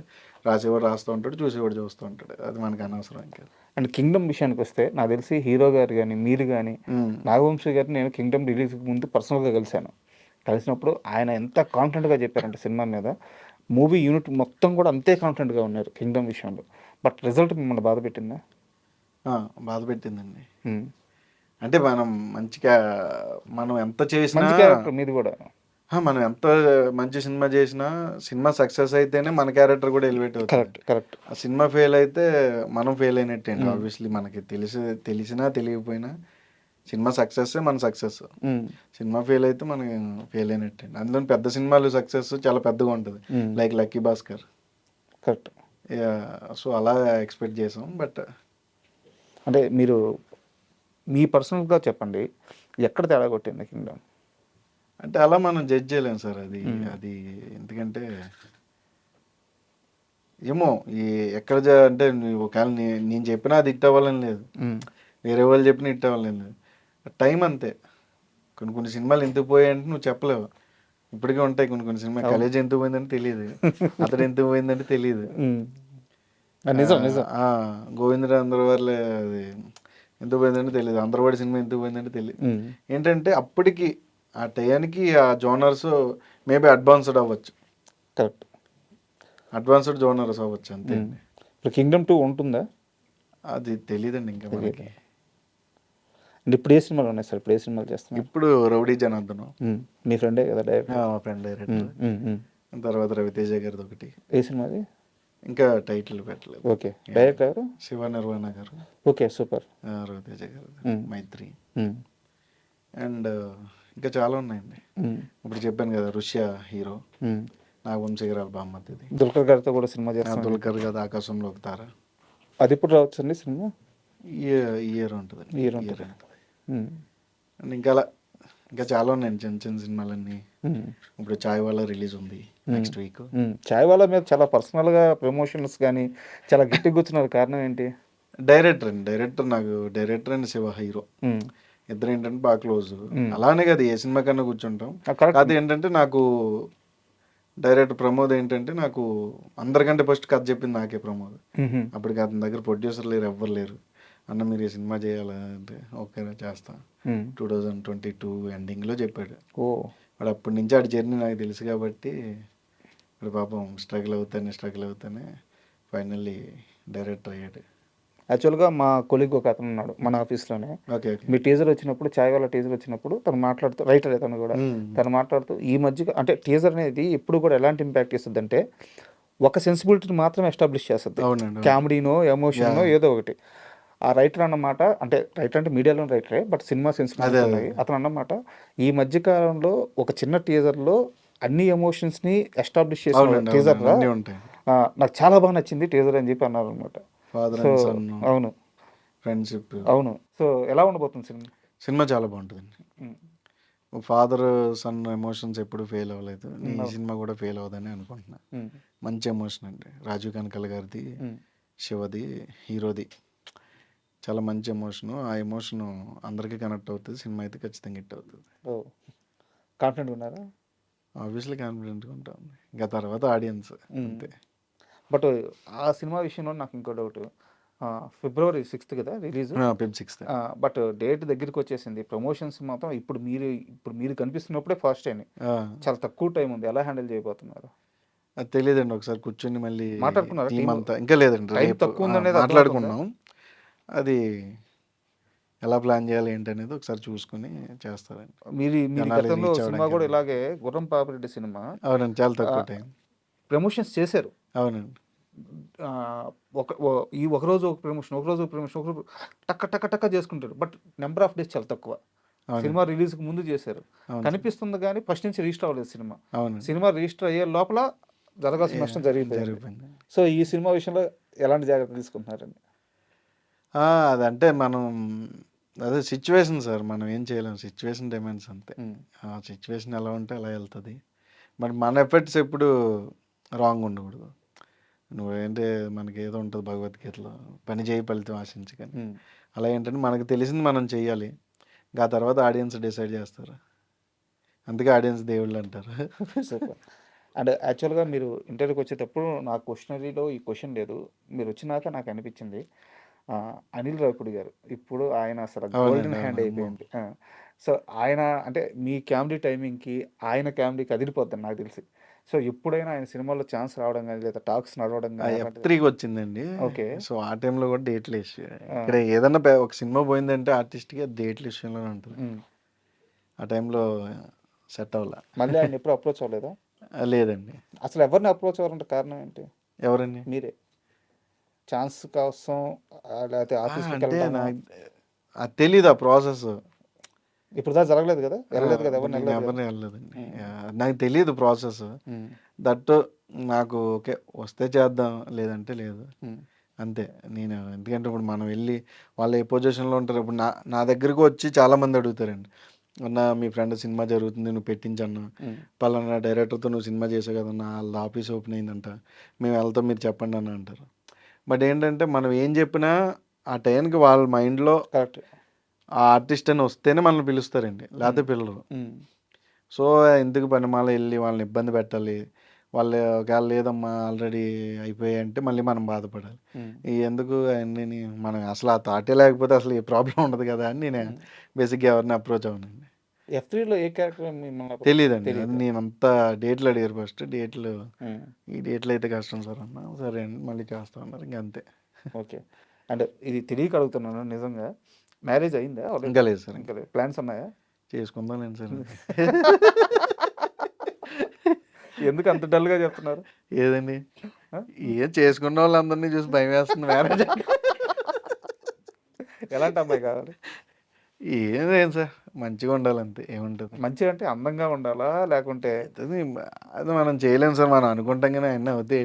రాసేవాడు రాస్తూ ఉంటాడు, చూసేవాడు చూస్తూ ఉంటాడు, అది మనకు అనవసరం. ఇంకా అండ్ కింగ్డమ్ విషయానికి వస్తే నాకు తెలిసి హీరో గారు కానీ మీరు కానీ నాగవంశీ గారిని నేను కింగ్డమ్ రిలీజ్కి ముందు పర్సనల్గా కలిసినప్పుడు ఆయన ఎంత కాన్ఫిడెంట్గా చెప్పారంటే సినిమా మీద, మూవీ యూనిట్ మొత్తం కూడా అంతే కాన్ఫిడెంట్గా ఉన్నారు కింగ్డమ్ విషయంలో. బట్ రిజల్ట్ మిమ్మల్ని బాధ పెట్టిందా? బాధ పెట్టిందండి. అంటే మనం మంచిగా మనం ఎంత చేసినా, మంచి క్యారెక్టర్ మీది కూడా, మనం ఎంత మంచి సినిమా చేసినా సినిమా సక్సెస్ అయితేనే మన క్యారెక్టర్ కూడా ఎలివేట్ అవుతుంది. కరెక్ట్. ఆ సినిమా ఫెయిల్ అయితే మనం ఫెయిల్ అయినట్టే అండి. ఆబ్వియస్లీ మనకి తెలిసినా తెలియకపోయినా సినిమా సక్సెస్ మన సక్సెస్, సినిమా ఫెయిల్ అయితే మనం ఫెయిల్ అయినట్టే. అందులో పెద్ద సినిమాలు సక్సెస్ చాలా పెద్దగా ఉంటుంది, like lucky Bhaskar. Correct. So అలా ఎక్స్పెక్ట్ చేసాం. బట్ అంటే మీరు మీ పర్సనల్గా చెప్పండి, ఎక్కడ తేడా కొట్టింది కింగ్డమ్? అంటే అలా మనం జడ్జ్ చేయలేము సార్. అది ఎందుకంటే ఏమో ఎక్కడ అంటే ఒకవేళ నేను చెప్పినా అది హిట్ అవ్వాలని లేదు, వేరే వాళ్ళు చెప్పినా హిట్ అవ్వాలని లేదు. టైం అంతే. కొన్ని సినిమాలు ఎందుకు పోయాయంటే నువ్వు చెప్పలేవు. ఇప్పటికే ఉంటాయి కొన్ని సినిమా, కాలేజ్ ఎందుకు పోయిందంటే తెలియదు, అతడు ఎందుకు పోయిందంటే తెలియదు. గోవిందరాంధ్రవర్లే అది ఎందుకు పోయిందంటే తెలియదు, అందరవాడి సినిమా ఎందుకు పోయిందంటే తెలియదు. ఏంటంటే అప్పటికి ఆ టయానికి ఆ జోనర్స్ మేబీ అడ్వాన్స్డ్ అవ్వచ్చు. కరెక్ట్, అడ్వాన్స్డ్ జోనర్స్ అవ్వచ్చు అంతే. ఇప్పుడు కింగ్డమ్ 2 ఉంటుందా? అది తెలియదండి ఇంకా మనకి. అంటే ఇప్పుడు ఏ సినిమాలు ఉన్నాయి సార్? ఇప్పుడు ఏ సినిమాలు చేస్తున్నారు? ఇప్పుడు రౌడీ జనార్దనం, మీ ఫ్రెండే కదా డైరెక్టర్? మా ఫ్రెండ్ డైరెక్టర్. తర్వాత రవితేజ గారిది ఒకటి. ఏ సినిమాది? ఇంకా టైటిల్ పెట్టలేదు. ఓకే, డైరెక్టర్ ఎవరు? శివ నిర్వాణ గారు. Okay, super. రవితేజ గారు, మైత్రి, అండ్ ఇంకా చాలా ఉన్నాయండి. ఇప్పుడు చెప్పాను కదా, రుష్యా హీరో, నాగవంశీ గారు బామ్మది. దుల్కర్ గారితో కూడా సినిమా చేస్తాను. దుల్కర్ గారు ఆకాశంలో ఒక తార. అది ఇప్పుడు రావచ్చు అండి సినిమా? ఇయర్ ఉంటుంది. అండ్ ఇంకా చాలా ఉన్నాయండి చిన్న చిన్న సినిమాలన్నీ. ఇప్పుడు చాయ్ వాలా రిలీజ్ ఉంది నెక్స్ట్ వీక్. చాయ్ వాలా మీద చాలా పర్సనల్గా ప్రమోషన్స్ కానీ చాలా గట్టిగా కూర్చున్నారు, కారణం ఏంటి? డైరెక్టర్ నాకు డైరెక్టర్ అండ్ శివ హీరో ఇద్దరు ఏంటంటే బాగా క్లోజ్. అలానే కదా ఏ సినిమా కన్నా కూర్చుంటాం. అది ఏంటంటే నాకు డైరెక్టర్ ప్రమోద్ ఏంటంటే నాకు అందరికంటే ఫస్ట్ కథ చెప్పింది నాకే ప్రమోద్. అప్పటికి అతని దగ్గర ప్రొడ్యూసర్ లేరు, ఎవ్వరు లేరు. అన్న మీరు ఈ సినిమా చేయాలంటే ఓకే చేస్తా, 2022 ఎండింగ్లో చెప్పాడు. వాడు అప్పటి నుంచి ఆడి జర్నీ నాకు తెలుసు కాబట్టి ఇప్పుడు పాపం స్ట్రగుల్ అవుతానే ఫైనల్లీ డైరెక్టర్ అయ్యాడు. యాక్చువల్గా మా కొలీగ్ ఒక అతను ఉన్నాడు మన ఆఫీస్లోనే. మీ టీజర్ వచ్చినప్పుడు, చాయ్ వాళ్ళ టీజర్ వచ్చినప్పుడు తను మాట్లాడుతూ, రైటర్ అతను కూడా, తను మాట్లాడుతూ ఈ మధ్య అంటే టీజర్ అనేది ఎప్పుడు కూడా ఎలాంటి ఇంపాక్ట్ ఇస్తుంది అంటే ఒక సెన్సిబిలిటీని మాత్రం ఎస్టాబ్లిష్ చేస్తుంది, కామెడీనో ఎమోషనో ఏదో ఒకటి. ఆ రైటర్ అన్నమాట, అంటే రైటర్ అంటే మీడియాలో రైటరే, బట్ సినిమా సెన్సిబిలిటీ ఉన్నాయి. అతను అన్నమాట ఈ మధ్యకాలంలో ఒక చిన్న టీజర్లో అన్ని ఎమోషన్స్ని ఎస్టాబ్లిష్ చేసిన టీజర్ నాకు చాలా బాగా నచ్చింది టీజర్ అని చెప్పి అన్నారు అనమాట. అవును, ఫ్రెండ్షిప్, అవును. సో ఎలా ఉండబోతుంది సినిమా? సినిమా చాలా బాగుంటుందండి. ఫాదర్ సన్ ఎమోషన్స్ ఎప్పుడు ఫెయిల్ అవ్వలేదు, ఈ సినిమా కూడా ఫెయిల్ అవ్వదని అనుకుంటున్నా. మంచి ఎమోషన్ అండి, రాజీవ్ కనకాల గారిది, శివది, హీరోది చాలా మంచి ఎమోషను. ఆ ఎమోషన్ అందరికీ కనెక్ట్ అవుతుంది. సినిమా అయితే ఖచ్చితంగా హిట్ అవుతుంది. కాన్ఫిడెంట్ ఉన్నారా? ఆబ్వియస్లీ కాన్ఫిడెంట్గా ఉంటాం. ఇంకా తర్వాత ఆడియన్స్ అంతే. బట్ ఆ సినిమా విషయంలో నాకు ఇంకో డౌట్, ఫిబ్రవరి 6th కదా release. Feb 6th. But date దగ్గరికి వచ్చేసింది. ప్రమోషన్స్ మాత్రం ఇప్పుడు మీరు కనిపిస్తున్నప్పుడే ఫాస్ట్ అయినాయి. చాలా తక్కువ టైం ఉంది. ఎలా హ్యాండిల్ చేయబోతున్నారు? అది తెలియదండి. ఒకసారి కూర్చొని మళ్ళీ మాట్లాడుకున్నారా టీం team? అంతా ఇంకా లేదండి. టైం రేపు తక్కువ ఉందనేది మాట్లాడుకున్నాం. అది ఎలా ప్లాన్ చేయాలి ఏంటి అనేది ఒకసారి చూసుకుని చేస్తారండి. మీరు జనాలు గతంలో reach సినిమా అవ్వడానికి కూడా ఇలాగే గుర్రం పాపిరెడ్డి సినిమా అవునండి, చాలా తక్కువ ఆ, టైం. ప్రమోషన్స్ చేశారు. అవునండి, ఆ, ఒకరోజు ఒక ప్రమోషన్, ఒకరోజు టక్క టక్క టక్క చేసుకుంటారు. బట్ నెంబర్ ఆఫ్ డేస్ చాలా తక్కువ. అవునండి, సినిమా రిలీజ్కి ముందు చేశారు. అవును, కనిపిస్తుంది కానీ ఫస్ట్ నుంచి రిజిస్టర్ అవ్వలేదు సినిమా. అవునండి. సినిమా రిజిస్టర్ అయ్యే లోపల జరగాల్సిన నష్టం జరిగిపోయింది. జరిగిపోయింది. సో ఈ సినిమా విషయంలో ఎలాంటి జాగ్రత్తలు తీసుకుంటున్నారండి? అదంటే మనం అదే సిచ్యువేషన్ సార్, మనం ఏం చేయలేం. సిచ్యువేషన్ డిమాండ్స్ అంతే. ఆ సిచ్యువేషన్ ఎలా ఉంటే అలా వెళ్తుంది. బట్ మన ఎఫర్ట్స్ ఎప్పుడు రాంగ్ ఉండకూడదు. నువ్వేంటే మనకి ఏదో ఉంటుంది భగవద్గీతలో, పని చేయి ఫలితం ఆశించి. కానీ అలా ఏంటంటే మనకు తెలిసింది మనం చెయ్యాలి. ఆ తర్వాత ఆడియన్స్ డిసైడ్ చేస్తారు. అందుకే ఆడియన్స్ దేవుళ్ళు అంటారు. సూపర్. అండ్ యాక్చువల్గా మీరు ఇంటర్వ్యూకి వచ్చేటప్పుడు నా క్వశ్చనరీలో ఈ క్వశ్చన్ లేదు. మీరు వచ్చినాక నాకు అనిపించింది అనిల్ రావిపూడి గారు ఇప్పుడు ఆయన అసలు అవునండి, గోల్డెన్ హ్యాండ్ అవును. అయిపోయింది. సో ఆయన అంటే మీ కామెడీ టైమింగ్కి ఆయన కామెడీకి అదిరిపోద్ది నాకు తెలిసి. సో ఎప్పుడైనా ఆయన సినిమాలో ఛాన్స్ రావడం కానీ లేదా టాక్స్ నడవడం కానీ F3కి వచ్చిందండి. ఓకే. సో ఆ టైంలో కూడా డేట్లు ఇష్యూ. ఇక్కడ ఏదన్నా ఒక సినిమా పోయిందంటే ఆర్టిస్ట్కి అది డేట్ల విషయంలోనే ఉంటుంది. ఆ టైంలో సెట్ అవ్వాల. మళ్ళీ ఆయన ఎప్పుడు అప్రోచ్ అవ్వలేదా? లేదండి. అసలు ఎవరిని అప్రోచ్ అవ్వాలంటే కారణం ఏంటి? ఎవరండి? మీరే ఛాన్స్ కోసం లేకపోతే ఆఫీస్కి అంటే వెళ్ళడం? నాకు అది తెలీదు ఆ ప్రాసెస్. ఇప్పుడు దాకా జరగలేదు కదా, వెళ్ళలేదు కదా, ఎవరిని వెళ్ళలేదు కదా? ఎవరిని వెళ్ళలేదండి. నాకు తెలియదు ప్రాసెస్. దట్ నాకు ఓకే వస్తే చేద్దాం, లేదంటే లేదు, అంతే. నేను ఎందుకంటే ఇప్పుడు మనం వెళ్ళి వాళ్ళు ఏ పొజిషన్లో ఉంటారు. ఇప్పుడు నా దగ్గరకు వచ్చి చాలామంది అడుగుతారండి, అన్న మీ ఫ్రెండ్ సినిమా జరుగుతుంది, నువ్వు పెట్టించన్న, పలానా డైరెక్టర్తో నువ్వు సినిమా చేసావు కదన్నా, వాళ్ళ ఆఫీస్ ఓపెన్ అయిందంట, మేము వెళ్తాం, మీరు చెప్పండి అన్న అంటారు. బట్ ఏంటంటే మనం ఏం చెప్పినా ఆ టైంకి వాళ్ళ మైండ్లో కరెక్ట్. ఆ ఆర్టిస్ట్ అని వస్తేనే మనల్ని పిలుస్తారండి, లేకపోతే పిల్లలు. సో ఎందుకు పనిమాల వెళ్ళి వాళ్ళని ఇబ్బంది పెట్టాలి, వాళ్ళు ఒకవేళ లేదమ్మా ఆల్రెడీ అయిపోయాయి అంటే మళ్ళీ మనం బాధపడాలి. ఈ ఎందుకు అన్నీ మనం అసలు ఆ థాటే లేకపోతే అసలు ఏ ప్రాబ్లం ఉండదు కదా అని నేను బేసిక్గా ఎవరిని అప్రోచ్ అవునండి. F3లో ఏ క్యారెక్టర్ మిమ్మల్ని తెలియదండి. అది నేను అంతా డేట్లు అడిగారు ఫస్ట్. డేట్లు ఈ డేట్లు అయితే కష్టం సార్ అన్న, సరే అండి మళ్ళీ చేస్తా ఉన్నారు, ఇంకా అంతే. ఓకే. అండ్ ఇది తెలియక అడుగుతున్నాను, నిజంగా మ్యారేజ్ అయిందా? ఇంకా లేదు సార్. ఇంకా లేదు. ప్లాన్స్ ఉన్నాయా? చేసుకుందాం లేదు సార్. ఎందుకు అంత డల్గా చెప్తున్నారు? ఏదండి, ఏం చేసుకున్న వాళ్ళందరినీ చూసి భయం వేస్తుంది మ్యారేజ్. ఎలాంటి అమ్మాయి కావాలి? ఏం సార్, మంచిగా ఉండాలి అంతే, ఏముంటుంది. మంచిగా అంటే అందంగా ఉండాలా లేకుంటే? అది మనం చేయలేము సార్, మనం అనుకుంటాం కానీ అన్నీ అవుతాయి.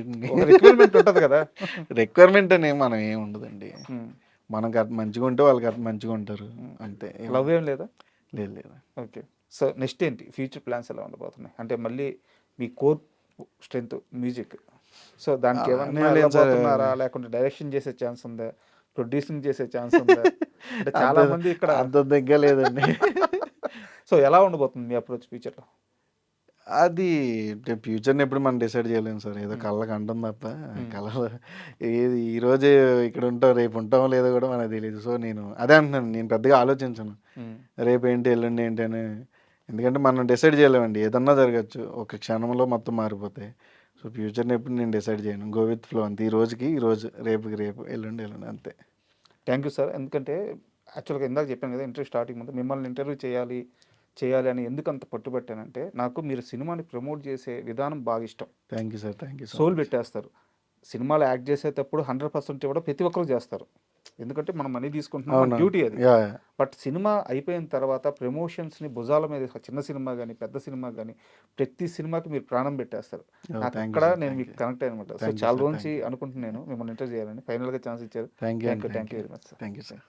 రిక్వైర్మెంట్ ఉంటుంది కదా. రిక్వైర్మెంట్ అని మనం ఏం ఉండదండి. మనకు అటు మంచిగా ఉంటే వాళ్ళకి అటు మంచిగా ఉంటారు అంతే. లవ్ ఏం లేదా? లేదు లేదు. ఓకే. సో నెక్స్ట్ ఏంటి ఫ్యూచర్ ప్లాన్స్ ఎలా ఉండబోతున్నాయి? అంటే మళ్ళీ మీ కోర్ స్ట్రెంత్ మ్యూజిక్, సో దానికి ఏమన్నా వెళ్ళబోతున్నారా లేకుంటే డైరెక్షన్ చేసే ఛాన్స్ ఉందా, ప్రొడ్యూసింగ్ చేసే ఛాన్స్ ఉందా? అంటే చాలా మంది ఇక్కడ అంత దగ్గర లేదండి. సో ఎలా ఉండబోతుంది మీ అప్రోచ్ ఫ్యూచర్లో? అది ఫ్యూచర్ని ఎప్పుడు మనం డిసైడ్ చేయలేము సార్, ఏదో కళ్ళకి అంటాం తప్ప కళ ఏది ఈరోజే ఇక్కడ ఉంటాం రేపు ఉంటామో లేదో కూడా మనకు తెలియదు. సో నేను అదే అంటున్నాను, నేను పెద్దగా ఆలోచించను రేపు ఏంటి ఎల్లుండి ఏంటి అని. ఎందుకంటే మనం డిసైడ్ చేయలేమండి, ఏదన్నా జరగచ్చు, ఒక క్షణంలో మొత్తం మారిపోతాయి. సో ఫ్యూచర్ని ఎప్పుడు నేను డిసైడ్ చేయను, గో విత్ ఫ్లో అంతే. ఈ రోజుకి ఈరోజు, రేపుకి రేపు, ఎల్లుండి అంతే. Thank you sir. ఎందుకంటే యాక్చువల్గా ఇందాక చెప్పాను కదా ఇంటర్వ్యూ స్టార్టింగ్ ముందు, మిమ్మల్ని ఇంటర్వ్యూ చేయాలి అని ఎందుకు అంత పట్టుబట్టానంటే, నాకు మీరు సినిమాని ప్రమోట్ చేసే విధానం బాగా ఇష్టం. Thank you sir, thank you. Soul పెట్టేస్తారు. సినిమాలో యాక్ట్ చేసేటప్పుడు 100% ఇవ్వడం ప్రతి ఒక్కరు చేస్తారు, ఎందుకంటే మనం మనీ తీసుకుంటున్నాం, డ్యూటీ అది. బట్ సినిమా అయిపోయిన తర్వాత ప్రమోషన్స్ని భుజాల మీద, చిన్న సినిమా కానీ పెద్ద సినిమా కానీ ప్రతి సినిమాకి మీరు ప్రాణం పెట్టేస్తారు. నాకు అక్కడ నేను మీకు కనెక్ట్ అయ్యనమాట. సో చాలా రోజు అనుకుంటున్నాను మిమ్మల్ని ఇంటర్వ్యూ చేయాలని, ఫైనల్గా ఛాన్స్ ఇచ్చారు. Thank you very much sir. Thank you sir.